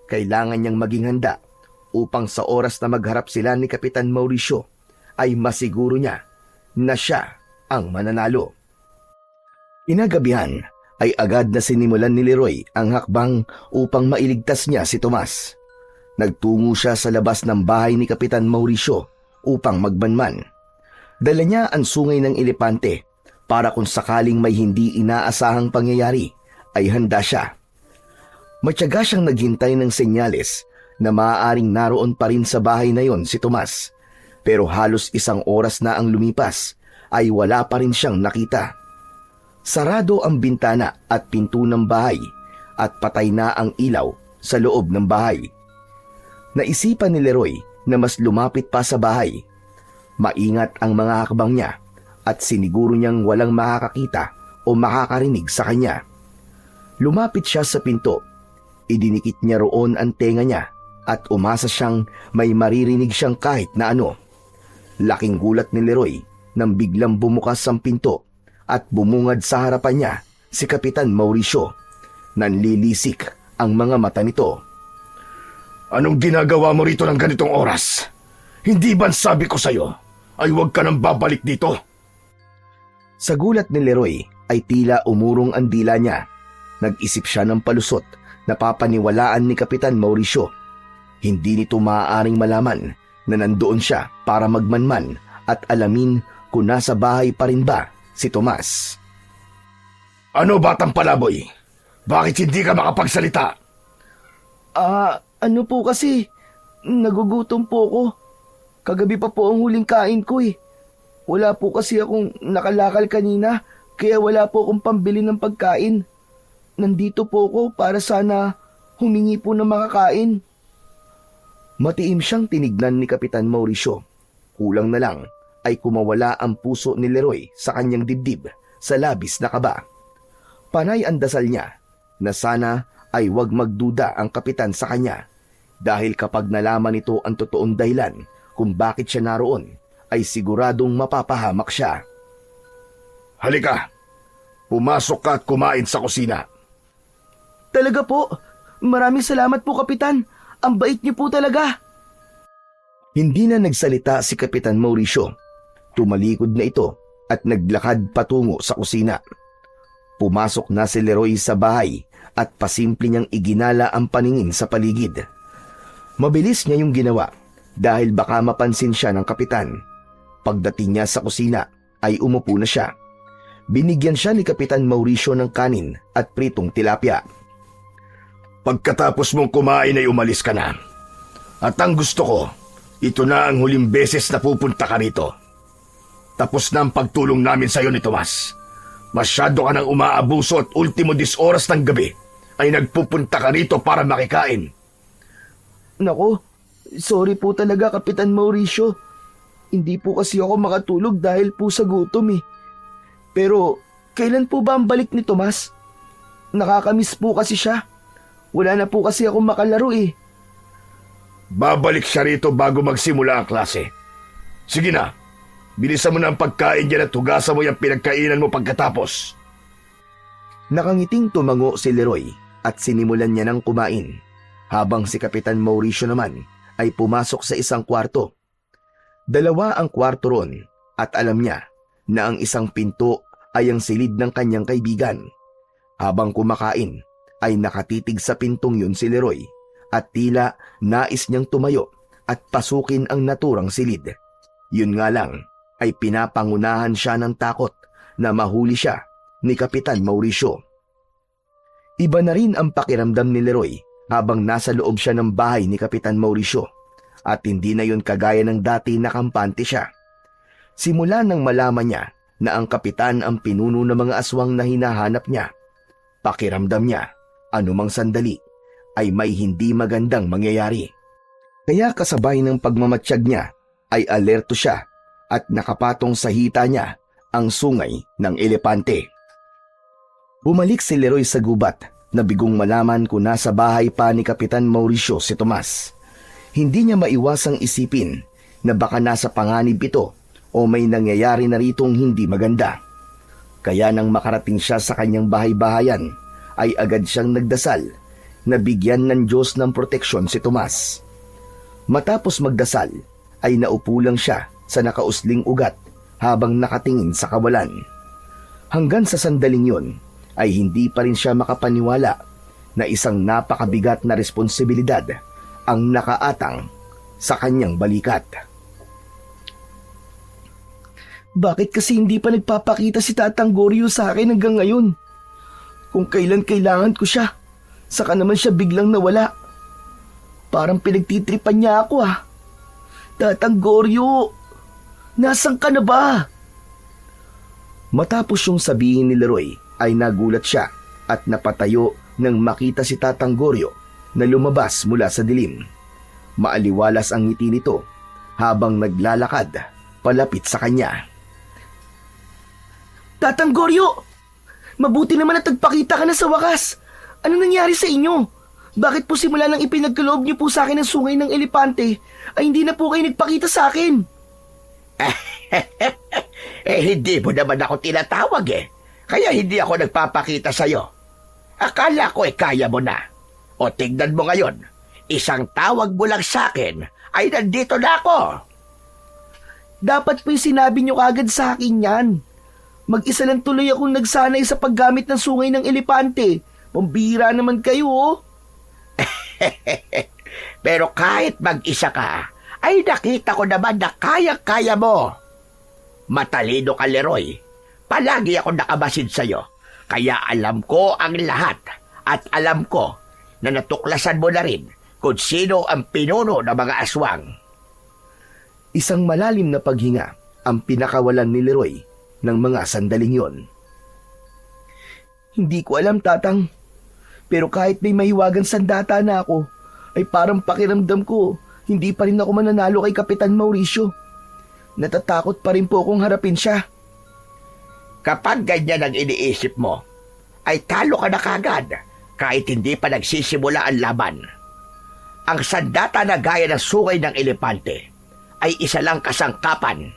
Speaker 1: Kailangan niyang maging handa upang sa oras na magharap sila ni Kapitan Mauricio ay masiguro niya na siya ang mananalo. Inagabihan ay agad na sinimulan ni Leroy ang hakbang upang mailigtas niya si Tomas. Nagtungo siya sa labas ng bahay ni Kapitan Mauricio upang magbanman. Dala niya ang sungay ng elepante para kung sakaling may hindi inaasahang pangyayari ay handa siya. Matyaga siyang naghintay ng senyales na maaaring naroon pa rin sa bahay na yon si Tomas, pero halos isang oras na ang lumipas ay wala pa rin siyang nakita. Sarado ang bintana at pinto ng bahay at patay na ang ilaw sa loob ng bahay. Naisipan ni Leroy na mas lumapit pa sa bahay. Maingat ang mga hakbang niya at siniguro niyang walang makakakita o makakarinig sa kanya. Lumapit siya sa pinto. Idinikit niya roon ang tenga niya at umasa siyang may maririnig siyang kahit na ano. Laking gulat ni Leroy nang biglang bumukas ang pinto at bumungad sa harapan niya si Kapitan Mauricio. Nanlilisik ang mga mata nito.
Speaker 3: Anong ginagawa mo rito ng ganitong oras? Hindi ba sabi ko sa'yo ay huwag ka nang babalik dito?
Speaker 1: Sa gulat ni Leroy ay tila umurong ang dila niya. Nag-isip siya ng palusot na papaniwalaan ni Kapitan Mauricio. Hindi nito maaaring malaman na nandoon siya para magmanman at alamin kung nasa bahay pa rin ba si Tomas.
Speaker 3: Ano batang palaboy? Bakit hindi ka makapagsalita?
Speaker 5: Ano po kasi, nagugutom po ako. Kagabi pa po ang huling kain ko eh. Wala po kasi akong nakalakal kanina, kaya wala po akong pambili ng pagkain. Nandito po ako para sana humingi po ng makakain.
Speaker 1: Matiim siyang tinignan ni Kapitan Mauricio. Kulang na lang ay kumawala ang puso ni Leroy sa kanyang dibdib sa labis na kaba. Panay ang dasal niya na sana ay wag magduda ang kapitan sa kanya dahil kapag nalaman nito ang totoong dahilan kung bakit siya naroon, ay siguradong mapapahamak siya.
Speaker 3: Halika, pumasok ka at kumain sa kusina.
Speaker 5: Talaga po? Maraming salamat po, Kapitan. Ang bait niyo po talaga.
Speaker 1: Hindi na nagsalita si Kapitan Mauricio. Tumalikod na ito at naglakad patungo sa kusina. Pumasok na si Leroy sa bahay at pasimple niyang iginala ang paningin sa paligid. Mabilis niya yung ginawa dahil baka mapansin siya ng kapitan. Pagdating niya sa kusina ay umupo na siya. Binigyan siya ni Kapitan Mauricio ng kanin at pritong tilapia.
Speaker 3: Pagkatapos mong kumain ay umalis ka na. At ang gusto ko, ito na ang huling beses na pupunta ka rito. Tapos na ang pagtulong namin sa iyo ni Tomas. Masyado ka nang umaabuso at ultimo 10 oras ng gabi ay nagpupunta ka rito para makikain.
Speaker 5: Nako, sorry po talaga, Kapitan Mauricio. Hindi po kasi ako makatulog dahil po sa gutom eh. Pero, kailan po ba ang balik ni Tomas? Nakakamiss po kasi siya. Wala na po kasi ako makalaro eh.
Speaker 3: Babalik siya rito bago magsimula ang klase. Sige na, bilisan mo na ang pagkain dyan at hugasan mo yung pinagkainan mo pagkatapos.
Speaker 1: Nakangiting tumango si Leroy at sinimulan niya ng kumain, habang si Kapitan Mauricio naman ay pumasok sa isang kwarto. 2 ang kwarto ron at alam niya na ang isang pinto ay ang silid ng kanyang kaibigan. Habang kumakain ay nakatitig sa pintong yun si Leroy at tila nais niyang tumayo at pasukin ang naturang silid. Yun nga lang ay pinapangunahan siya ng takot na mahuli siya ni Kapitan Mauricio. Iba na rin ang pakiramdam ni Leroy habang nasa loob siya ng bahay ni Kapitan Mauricio at hindi na yun kagaya ng dati na kampante siya. Simula nang malaman niya na ang kapitan ang pinuno ng mga aswang na hinahanap niya, pakiramdam niya anumang sandali ay may hindi magandang mangyayari. Kaya kasabay ng pagmamatsyag niya ay alerto siya at nakapatong sa hita niya ang sungay ng elepante. Bumalik si Leroy sa gubat na bigong malaman kung nasa bahay pa ni Kapitan Mauricio si Tomas. Hindi niya maiwasang isipin na baka nasa panganib ito o may nangyayari na ritong hindi maganda. Kaya nang makarating siya sa kanyang bahay-bahayan ay agad siyang nagdasal na bigyan ng Diyos ng proteksyon si Tomas. Matapos magdasal ay naupo lang siya sa nakausling ugat habang nakatingin sa kawalan. Hanggang sa sandaling yun ay hindi pa rin siya makapaniwala na isang napakabigat na responsibilidad ang nakaatang sa kanyang balikat.
Speaker 5: Bakit kasi hindi pa nagpapakita si Tatang Goryo sa akin hanggang ngayon? Kung kailan kailangan ko siya, saka naman siya biglang nawala. Parang pinagtitripan niya ako ah. Tatang Goryo, nasan ka na ba?
Speaker 1: Matapos yung sabihin ni Leroy ay nagulat siya at napatayo nang makita si Tatang Goryo na lumabas mula sa dilim. Maaliwalas ang ngiti nito habang naglalakad palapit sa kanya.
Speaker 5: Tatang Goryo, mabuti naman at nagpakita ka na sa wakas. Ano nangyari sa inyo? Bakit po simula nang ipinagkaloob niyo po sa akin ang sungay ng elepante ay hindi na po kayo nagpakita sa akin?
Speaker 4: Hindi mo naman ako tinatawag eh. Kaya hindi ako nagpapakita sa'yo. Akala ko kaya mo na. O tignan mo ngayon, isang tawag mo lang sa akin ay nandito na ako.
Speaker 5: Dapat po sinabi niyo kagad sa akin yan. Mag-isa lang tuloy akong nagsanay sa paggamit ng sungay ng elepante. Pambihira naman kayo oh.
Speaker 4: Pero kahit mag-isa ka, ay nakita ko naman na kaya-kaya mo. Matalino ka, Leroy. Palagi ako nakabasid sa'yo. Kaya alam ko ang lahat. At alam ko na natuklasan mo na rin kung sino ang pinuno ng mga aswang.
Speaker 1: Isang malalim na paghinga ang pinakawalan ni Leroy ng mga sandaling yon.
Speaker 5: Hindi ko alam, Tatang. Pero kahit may mahiwagang sandata na ako, ay parang pakiramdam ko, hindi pa rin ako mananalo kay Kapitan Mauricio. Natatakot pa rin po akong harapin siya.
Speaker 4: Kapag ganyan ang iniisip mo, ay talo ka na kagad kahit hindi pa nagsisimula ang laban. Ang sandata na gaya ng sungay ng elepante ay isa lang kasangkapan,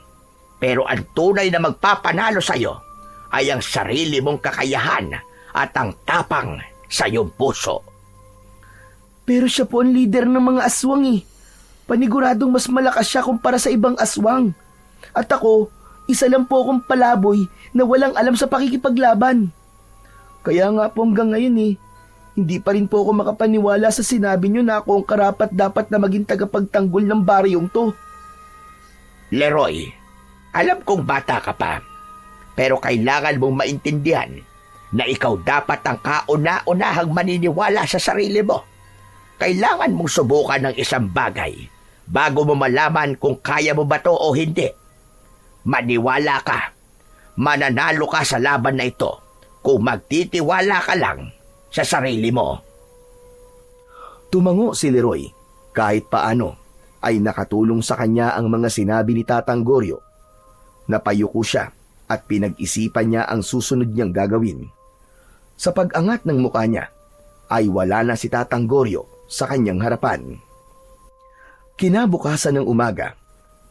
Speaker 4: pero ang tunay na magpapanalo sa'yo ay ang sarili mong kakayahan at ang tapang sa iyong puso.
Speaker 5: Pero siya po ang leader ng mga aswang eh. Paniguradong mas malakas siya kumpara sa ibang aswang. At ako, isa lang po akong palaboy na walang alam sa pakikipaglaban. Kaya nga po hanggang ngayon eh, hindi pa rin po ako makapaniwala sa sinabi niyo na ako ang karapat dapat na maging tagapagtanggol ng baryong to.
Speaker 4: Leroy, alam kong bata ka pa, Pero kailangan mong maintindihan na ikaw dapat ang kauna-unahang maniniwala sa sarili mo. Kailangan mong subukan ng isang bagay bago mo malaman kung kaya mo ba to o hindi. Maniwala ka. Mananalo ka sa laban na ito kung magtitiwala ka lang sa sarili mo.
Speaker 1: Tumango si Leroy. Kahit paano ay nakatulong sa kanya ang mga sinabi ni Tatang Goryo. Napayuko siya at pinag-isipan niya ang susunod niyang gagawin. Sa pag-angat ng mukha niya ay wala na si Tatang Goryo sa kanyang harapan. Kinabukasan ng umaga,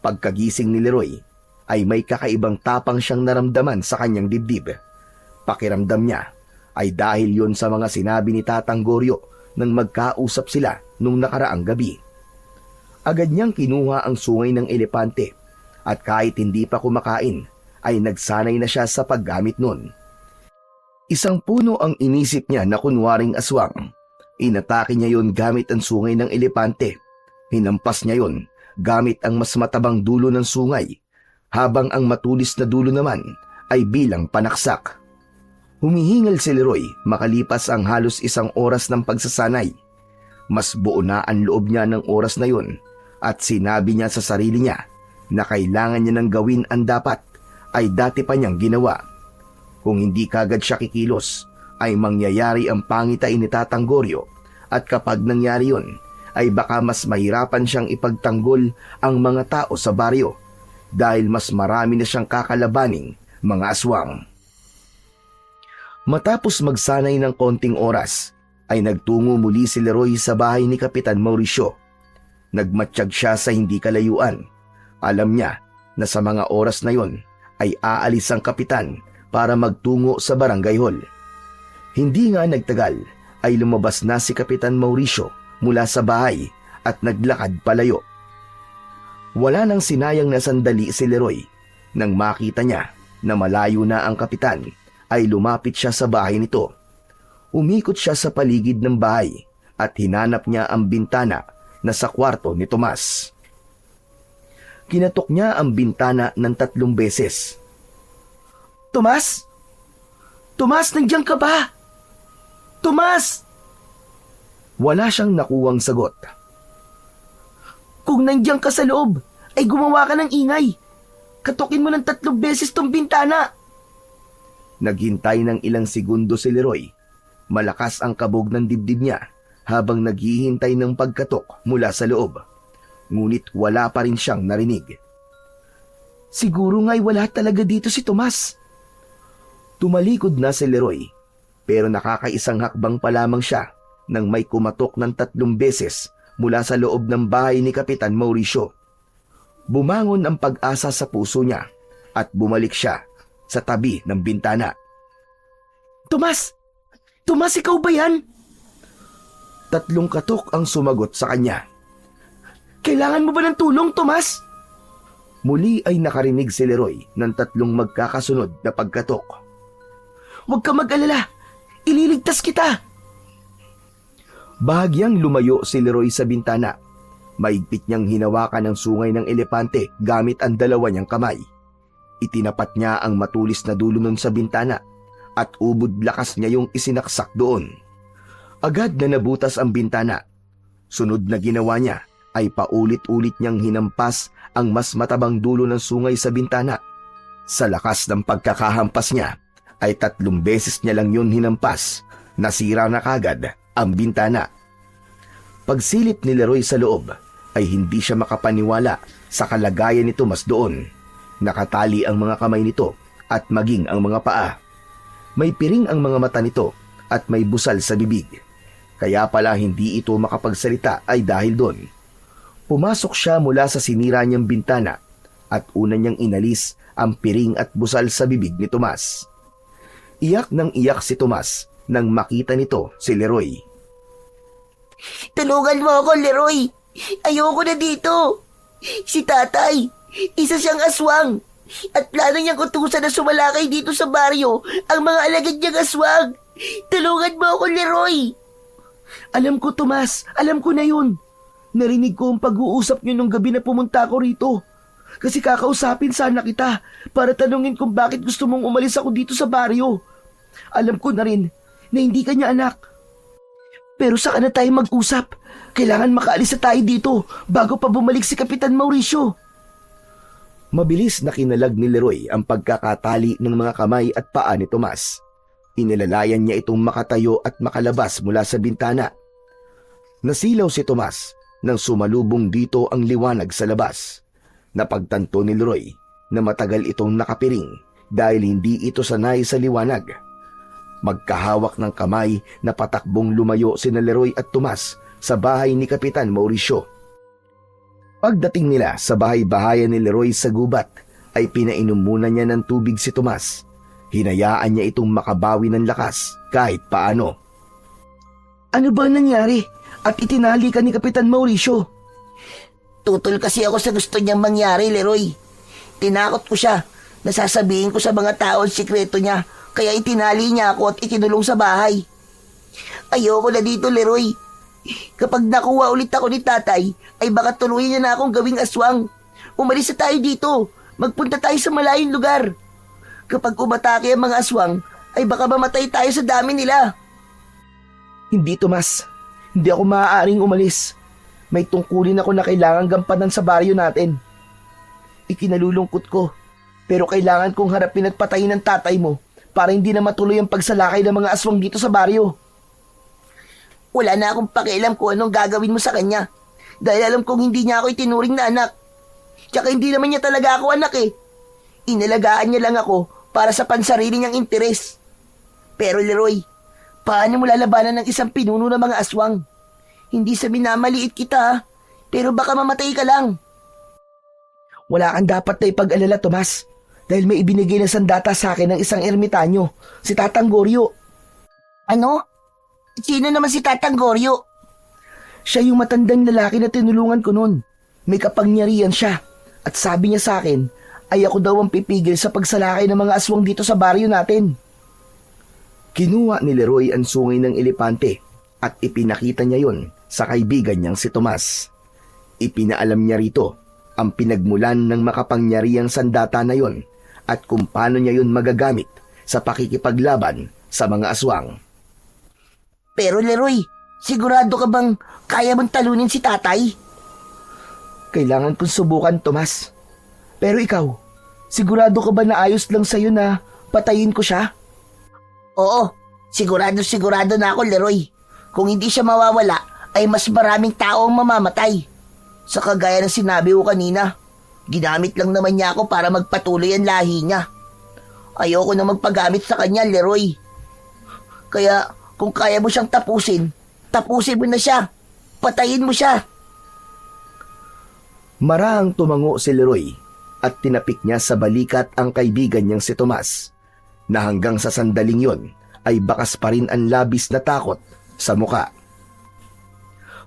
Speaker 1: pagkagising ni Leroy ay may kakaibang tapang siyang naramdaman sa kanyang dibdib. Pakiramdam niya ay dahil yon sa mga sinabi ni Tatang Goryo nang magkausap sila nung nakaraang gabi. Agad niyang kinuha ang sungay ng elepante at kahit hindi pa kumakain ay nagsanay na siya sa paggamit nun. Isang puno ang inisip niya na kunwaring aswang. Inatake niya yon gamit ang sungay ng elepante. Hinampas niya yon gamit ang mas matabang dulo ng sungay, habang ang matulis na dulo naman ay bilang panaksak. Humihingal si Leroy makalipas ang halos 1 oras ng pagsasanay. Mas buo na ang loob niya ng oras na yon at sinabi niya sa sarili niya na kailangan niya nang gawin ang dapat ay dati pa niyang ginawa. Kung hindi kagad siya kikilos, ay mangyayari ang pangitain ni Tatang Goryo at kapag nangyari yon, ay baka mas mahirapan siyang ipagtanggol ang mga tao sa baryo dahil mas marami na siyang kakalabaning mga aswang. Matapos magsanay ng konting oras, ay nagtungo muli si Leroy sa bahay ni Kapitan Mauricio. Nagmatsyag siya sa hindi kalayuan. Alam niya na sa mga oras na yon ay aalis ang kapitan para magtungo sa barangay hall. Hindi nga nagtagal ay lumabas na si Kapitan Mauricio mula sa bahay at naglakad palayo. Wala nang sinayang na sandali si Leroy. Nang makita niya na malayo na ang kapitan, ay lumapit siya sa bahay nito. Umikot siya sa paligid ng bahay at hinanap niya ang bintana na sa kwarto ni Tomas. Kinatok niya ang bintana ng 3 beses.
Speaker 5: Tomas? Tomas, nandiyan ka ba? Tomas!
Speaker 1: Wala siyang nakuwang sagot.
Speaker 5: Kung nandiyan ka sa loob, ay gumawa ka ng ingay. Katukin mo ng 3 beses tong bintana.
Speaker 1: Naghintay ng ilang segundo si Leroy. Malakas ang kabog ng dibdib niya habang naghihintay ng pagkatok mula sa loob. Ngunit wala pa rin siyang narinig.
Speaker 5: Siguro nga'y wala talaga dito si Tomas.
Speaker 1: Tumalikod na si Leroy, pero nakakaisang hakbang pa lamang siya nang may kumatok ng 3 beses mula sa loob ng bahay ni Kapitan Mauricio. Bumangon ang pag-asa sa puso niya at bumalik siya sa tabi ng bintana.
Speaker 5: Tomas! Tomas, ikaw ba yan?
Speaker 1: 3 katok ang sumagot sa kanya.
Speaker 5: Kailangan mo ba ng tulong, Tomas?
Speaker 1: Muli ay nakarinig si Leroy ng 3 magkakasunod na pagkatok.
Speaker 5: Huwag ka mag-alala. Ililigtas kita.
Speaker 1: Bahagyang lumayo si Leroy sa bintana. Maigpit niyang hinawakan ang sungay ng elepante gamit ang 2 niyang kamay. Itinapat niya ang matulis na dulo nun sa bintana at ubod lakas niya yung isinaksak doon. Agad na nabutas ang bintana. Sunod na ginawa niya ay paulit-ulit niyang hinampas ang mas matabang dulo ng sungay sa bintana. Sa lakas ng pagkakahampas niya ay 3 beses niya lang yun hinampas. Nasira na kagad ang bintana. Pagsilip ni Leroy sa loob ay hindi siya makapaniwala sa kalagayan ni Tomas doon. Nakatali ang mga kamay nito at maging ang mga paa. May piring ang mga mata nito at may busal sa bibig. Kaya pala hindi ito makapagsalita ay dahil doon. Pumasok siya mula sa sinira niyang bintana at una niyang inalis ang piring at busal sa bibig ni Tomas. Iyak nang iyak si Tomas nang makita nito si Leroy.
Speaker 2: Tulungan mo ako, Leroy. Ayoko na dito. Si tatay, isa siyang aswang. At plano niyang utusan na sumalakay dito sa baryo ang mga alagad niyang aswang. Tulungan mo ako, Leroy.
Speaker 5: Alam ko, Tomas. Alam ko na yun. Narinig ko ang pag-uusap niyo nung gabi na pumunta ako rito. Kasi kakausapin sana kita para tanungin kung bakit gusto mong umalis ako dito sa baryo. Alam ko na rin na hindi ka niya anak. Pero saka na tayo mag-usap. Kailangan makaalis na tayo dito bago pa bumalik si Kapitan Mauricio.
Speaker 1: Mabilis na kinalag ni Leroy ang pagkakatali ng mga kamay at paa ni Tomas. Inilalayan niya itong makatayo at makalabas mula sa bintana. Nasilaw si Tomas nang sumalubong dito ang liwanag sa labas. Napagtanto ni Leroy na matagal itong nakapiring dahil hindi ito sanay sa liwanag. Magkahawak ng kamay na patakbong lumayo sina Leroy at Tomas sa bahay ni Kapitan Mauricio. Pagdating nila sa bahay-bahayan ni Leroy sa gubat ay pinainom muna niya ng tubig si Tomas. Hinayaan niya itong makabawi ng lakas kahit paano.
Speaker 5: Ano ba nangyari at itinali ka ni Kapitan Mauricio?
Speaker 2: Tutol kasi ako sa gusto niyang mangyari, Leroy. Tinakot ko siya. Nasasabihin ko sa mga tao ang sikreto niya, kaya itinali niya ako at ikinulong sa bahay. Ayoko na dito, Leroy. Kapag nakuha ulit ako ni tatay, ay baka tuluyan niya na akong gawing aswang. Umalis na tayo dito. Magpunta tayo sa malayong lugar. Kapag umatake ang mga aswang, ay baka mamatay tayo sa dami nila.
Speaker 5: Hindi, Tomas. Hindi ako maaaring umalis. May tungkulin ako na kailangan gampanan sa baryo natin. Ikinalulungkot ko, pero kailangan kong harapin at patayin ng tatay mo para hindi na matuloy ang pagsalakay ng mga aswang dito sa baryo.
Speaker 2: Wala na akong pakialam kung anong gagawin mo sa kanya. Dahil alam kong hindi niya ako itinuring na anak. Tsaka hindi naman niya talaga ako anak eh. Inalagaan niya lang ako para sa pansarili niyang interes. Pero Leroy, paano mo lalabanan ng isang pinuno ng mga aswang? Hindi sa minamaliit kita, pero baka mamatay ka lang.
Speaker 5: Wala kang dapat na ipag-alala, Tomas. Dahil may ibinigay na sandata sa akin ng isang ermitanyo, si Tatang Goryo.
Speaker 2: Ano? Sino naman si Tatang Goryo?
Speaker 5: Siya yung matandang lalaki na tinulungan ko noon. May kapangyarihan siya. At sabi niya sa akin, ay ako daw ang pipigil sa pagsalakay ng mga aswang dito sa baryo natin.
Speaker 1: Kinuha ni Leroy ang sungay ng elepante at ipinakita niya yon sa kaibigan niyang si Tomas. Ipinaalam niya rito ang pinagmulan ng makapangyarihang sandata na yon at kung paano niya yon magagamit sa pakikipaglaban sa mga aswang.
Speaker 2: Pero Leroy, sigurado ka bang kaya mong talunin si tatay?
Speaker 5: Kailangan kong subukan, Tomas. Pero ikaw, sigurado ka ba na ayos lang sa'yo na patayin ko siya?
Speaker 2: Oo, sigurado na ako, Leroy. Kung hindi siya mawawala, ay mas maraming tao ang mamamatay. Sa kagaya ng sinabi ko kanina, ginamit lang naman niya ako para magpatuloy ang lahi niya. Ayoko na magpagamit sa kanya, Leroy. Kaya kung kaya mo siyang tapusin mo na siya. Patayin mo siya.
Speaker 1: Marahang tumango si Leroy at tinapik niya sa balikat ang kaibigan niyang si Tomas, na hanggang sa sandaling yon ay bakas pa rin ang labis na takot sa muka.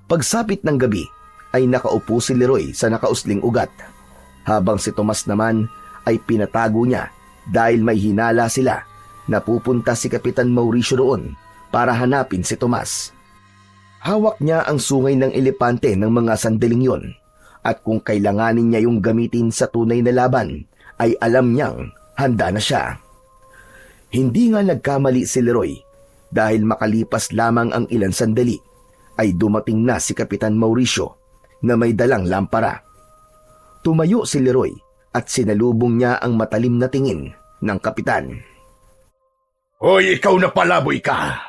Speaker 1: Pagsapit ng gabi ay nakaupo si Leroy sa nakausling ugat, habang si Tomas naman ay pinatago niya dahil may hinala sila na pupunta si Kapitan Mauricio roon para hanapin si Tomas. Hawak niya ang sungay ng elepante ng mga sandaling yon, at kung kailanganin niya yung gamitin sa tunay na laban, ay alam niyang handa na siya. Hindi nga nagkamali si Leroy dahil makalipas lamang ang ilang sandali ay dumating na si Kapitan Mauricio na may dalang lampara. Tumayo si Leroy at sinalubong niya ang matalim na tingin ng kapitan.
Speaker 3: Hoy, ikaw na palaboy ka!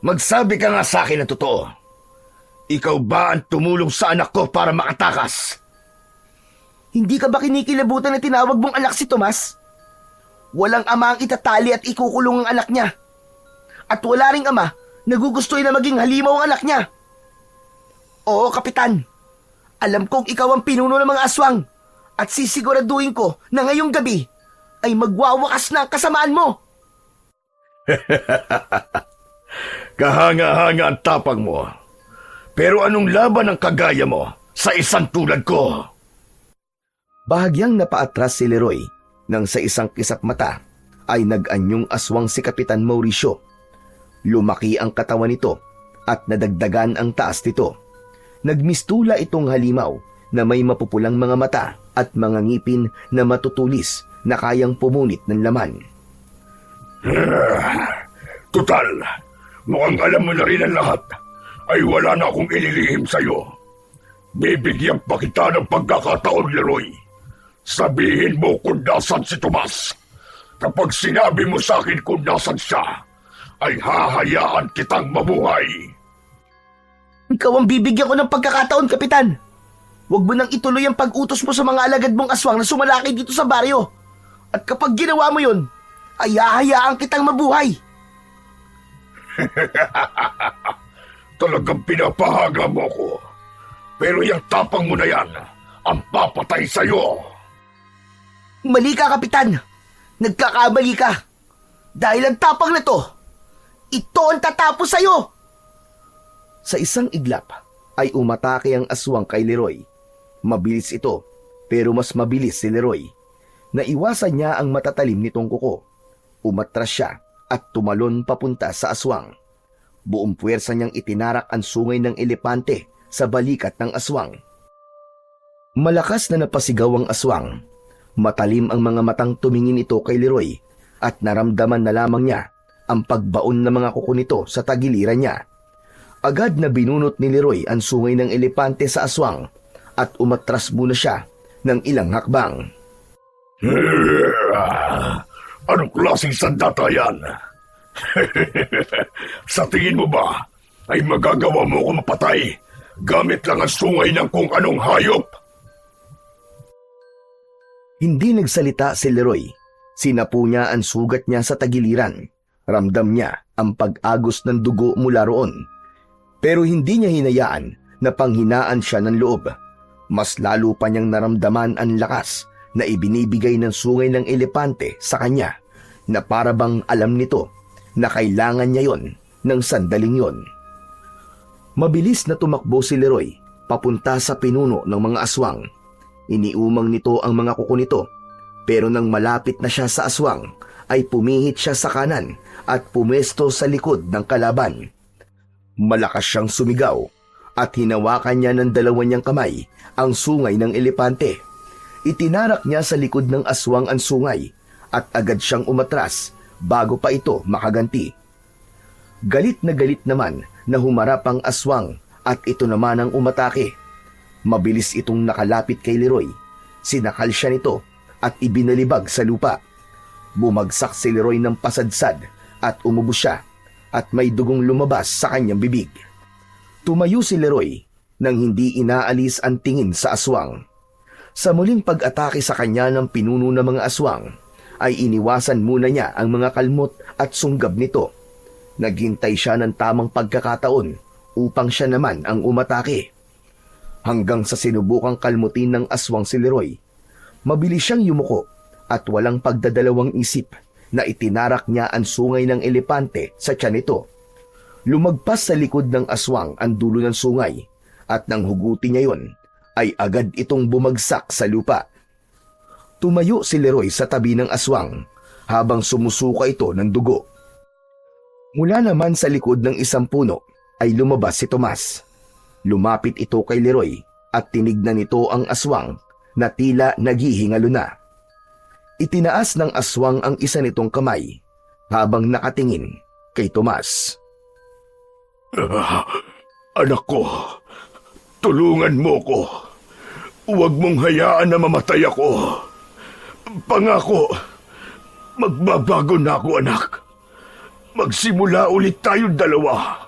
Speaker 3: Magsabi ka nga sa akin ng totoo. Ikaw ba ang tumulong sa anak ko para makatakas?
Speaker 5: Hindi ka ba kinikilabutan na tinawag mong anak si Tomas? Walang ama ang itatali at ikukulong ang anak niya. At wala ring ama na gugustuhin na maging halimaw ang anak niya. Oo, Kapitan. Alam kong ikaw ang pinuno ng mga aswang at sisiguraduhin ko na ngayong gabi ay magwawakas na ang kasamaan mo.
Speaker 3: Kahanga-hanga ang tapang mo. Pero anong laban ang kagaya mo sa isang tulad ko?
Speaker 1: Bahagyang napaatras si Leroy nang sa isang kisap mata ay nag-anyong aswang si Kapitan Mauricio. Lumaki ang katawan nito at nadagdagan ang taas nito. Nagmistula itong halimaw na may mapupulang mga mata at mga ngipin na matutulis na kayang pumunit ng laman.
Speaker 3: Tutal, mukhang alam mo na rin ang lahat. Ay wala na akong ililihim sa'yo. Bibigyan pa kita ng pagkakataon, Leroy. Sabihin mo kung nasan si Tomas. Kapag sinabi mo sa akin kung nasan siya, ay hahayaan kitang mabuhay.
Speaker 5: Ikaw ang bibigyan ko ng pagkakataon, Kapitan. Huwag mo nang ituloy ang pag-utos mo sa mga alagad mong aswang na sumalaki dito sa baryo. At kapag ginawa mo yun, ay hahayaan kitang mabuhay.
Speaker 3: Talagang pinapahaga mo ko. Pero yung tapang mo na yan, ang papatay sa'yo.
Speaker 5: Mali ka, Kapitan. Nagkakamali ka. Dahil ang tapang na to, ito ang tatapos sa'yo.
Speaker 1: Sa isang iglap ay umatake ang aswang kay Leroy. Mabilis ito, pero mas mabilis si Leroy. Naiwasan niya ang matatalim nitong kuko. Umatras siya at tumalon papunta sa aswang. Buong puwersa niyang itinarak ang sungay ng elepante sa balikat ng aswang. Malakas na napasigaw ang aswang. Matalim ang mga matang tumingin ito kay Leroy at naramdaman na lamang niya ang pagbaon ng mga kuko nito sa tagiliran niya. Agad na binunot ni Leroy ang sungay ng elepante sa aswang at umatras muna siya ng ilang hakbang.
Speaker 3: Anong klaseng sandata yan? Sa tingin mo ba ay magagawa mo ko mapatay gamit lang ang sungay ng kung anong hayop?
Speaker 1: Hindi nagsalita si Leroy. Sinapu niya ang sugat niya sa tagiliran. Ramdam niya ang pag-agos ng dugo mula roon. Pero hindi niya hinayaan na panghinaan siya ng loob. Mas lalo pa niyang naramdaman ang lakas na ibinibigay ng sungay ng elepante sa kanya, na parabang alam nito na kailangan niya yon ng sandaling yon. Mabilis na tumakbo si Leroy papunta sa pinuno ng mga aswang. Iniumang nito ang mga kuko nito, pero nang malapit na siya sa aswang ay pumihit siya sa kanan at pumesto sa likod ng kalaban. Malakas siyang sumigaw at hinawakan niya ng dalawa niyang kamay ang sungay ng elepante. Itinarak niya sa likod ng aswang ang sungay at agad siyang umatras bago pa ito makaganti. Galit naman na humarap ang aswang at ito naman ang umatake. Mabilis itong nakalapit kay Leroy. Sinakal siya nito at ibinalibag sa lupa. Bumagsak si Leroy ng pasadsad at umubos siya at may dugong lumabas sa kanyang bibig. Tumayo si Leroy nang hindi inaalis ang tingin sa aswang. Sa muling pag-atake sa kanya ng pinuno ng mga aswang, ay iniwasan muna niya ang mga kalmot at sunggab nito. Naghintay siya ng tamang pagkakataon upang siya naman ang umatake. Hanggang sa sinubukang kalmutin ng aswang si Leroy, mabilis siyang yumuko at walang pagdadalawang isip na itinarak niya ang sungay ng elepante sa tiyan nito. Lumagpas sa likod ng aswang ang dulo ng sungay at nang hugutin niya yon, ay agad itong bumagsak sa lupa. Tumayo si Leroy sa tabi ng aswang habang sumusuka ito ng dugo. Mula naman sa likod ng isang puno ay lumabas si Tomas. Lumapit ito kay Leroy at tinignan nito ang aswang na tila naghihingalo na. Itinaas ng aswang ang isa nitong kamay habang nakatingin kay Tomas.
Speaker 3: Anak ko, tulungan mo ko. Huwag mong hayaan na mamatay ako. Pangako, magbabago na ako, anak. Magsimula ulit tayong dalawa.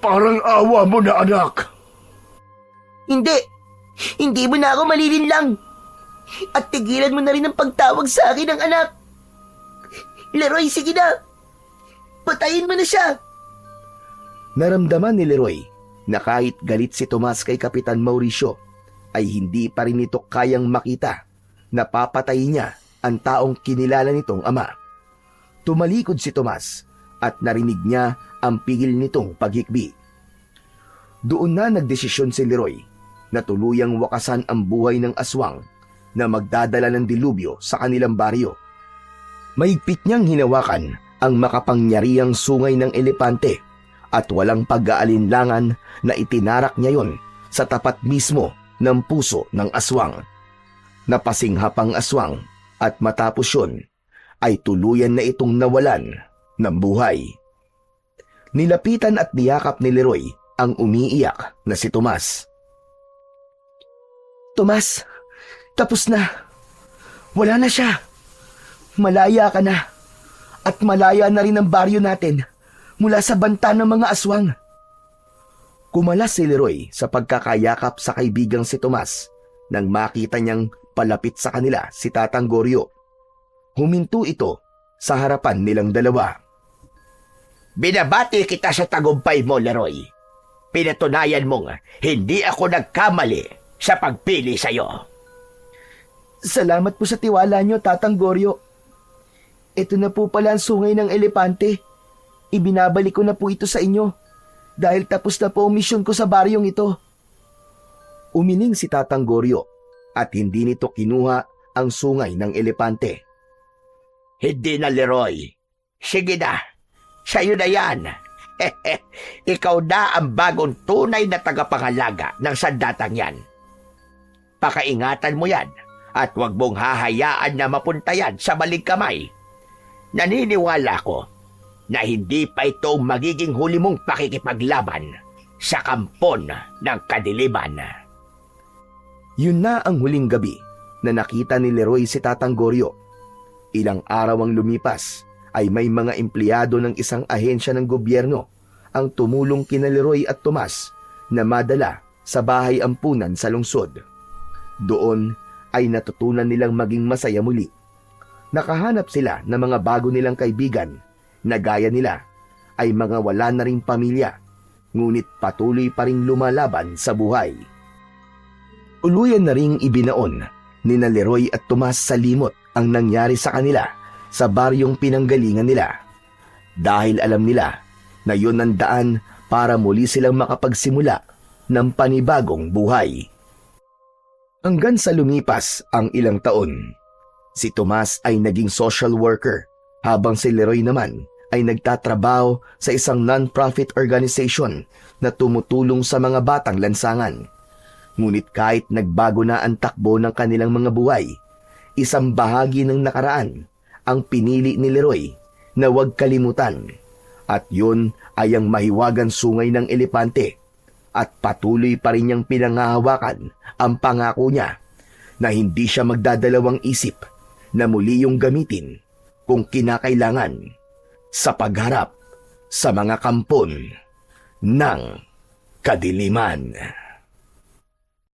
Speaker 3: Parang awa mo na, anak.
Speaker 5: Hindi! Hindi mo na ako malilinlang! At tigilan mo na rin ang pagtawag sa akin ng anak! Leroy, sige na! Patayin mo na siya!
Speaker 1: Naramdaman ni Leroy na kahit galit si Tomas kay Kapitan Mauricio, ay hindi pa rin ito kayang makita na papatayin niya ang taong kinilala nitong ama. Tumalikod si Tomas at narinig niya ang pigil nitong paghikbi. Doon na nagdesisyon si Leroy na tuluyang wakasan ang buhay ng aswang na magdadala ng dilubyo sa kanilang baryo. Mahigpit niyang hinawakan ang makapangyarihang sungay ng elepante at walang pag-aalinlangan na itinarak niya yon sa tapat mismo ng puso ng aswang. Napasinghap ang aswang at matapos yun ay tuluyan na itong nawalan ng buhay. Nilapitan at niyakap ni Leroy ang umiiyak na si Tomas.
Speaker 5: Tomas, tapos na. Wala na siya. Malaya ka na. At malaya na rin ang baryo natin mula sa banta ng mga aswang.
Speaker 1: Kumalas si Leroy sa pagkakayakap sa kaibigang si Tomas nang makita niyang palapit sa kanila si Tatang Goryo. Huminto ito sa harapan nilang dalawa.
Speaker 4: Binabati kita sa tagumpay mo, Leroy. Pinatunayan mong hindi ako nagkamali sa pagpili sa'yo.
Speaker 5: Salamat po sa tiwala niyo, Tatang Goryo. Ito na po pala ang sungay ng elepante. Ibinabalik ko na po ito sa inyo dahil tapos na po ang misyon ko sa baryong ito.
Speaker 1: Umiling si Tatang Goryo at hindi nito kinuha ang sungay ng elepante.
Speaker 4: Hindi na, Leroy. Sige na. Sa'yo na yan. Ikaw na ang bagong tunay na tagapangalaga ng sandatang yan. Pakaingatan mo yan at huwag mong hahayaan na mapunta yan sa maling kamay. Naniniwala ko na hindi pa ito magiging huli mong pakikipaglaban sa kampon ng kadiliman.
Speaker 1: Yun na ang huling gabi na nakita ni Leroy si Tatang Goryo. Ilang araw ang lumipas ay may mga empleyado ng isang ahensya ng gobyerno ang tumulong kina Leroy at Tomas na madala sa bahay ampunan sa lungsod. Doon ay natutunan nilang maging masaya muli. Nakahanap sila ng mga bago nilang kaibigan na gaya nila ay mga wala na ring pamilya, ngunit patuloy pa ring lumalaban sa buhay. Uluyan na ring ibinaon ni na Leroy at Tomas sa limot ang nangyari sa kanila sa baryong pinanggalingan nila. Dahil alam nila na yun ang daan para muli silang makapagsimula ng panibagong buhay. Hanggang sa lumipas ang ilang taon, si Tomas ay naging social worker habang si Leroy naman ay nagtatrabaho sa isang non-profit organization na tumutulong sa mga batang lansangan. Ngunit kahit nagbago na ang takbo ng kanilang mga buhay, isang bahagi ng nakaraan ang pinili ni Leroy na huwag kalimutan. At yun ay ang mahiwagang sungay ng elepante. At patuloy pa rin niyang pinangahawakan ang pangako niya na hindi siya magdadalawang isip na muli yung gamitin kung kinakailangan sa pagharap sa mga kampon ng kadiliman.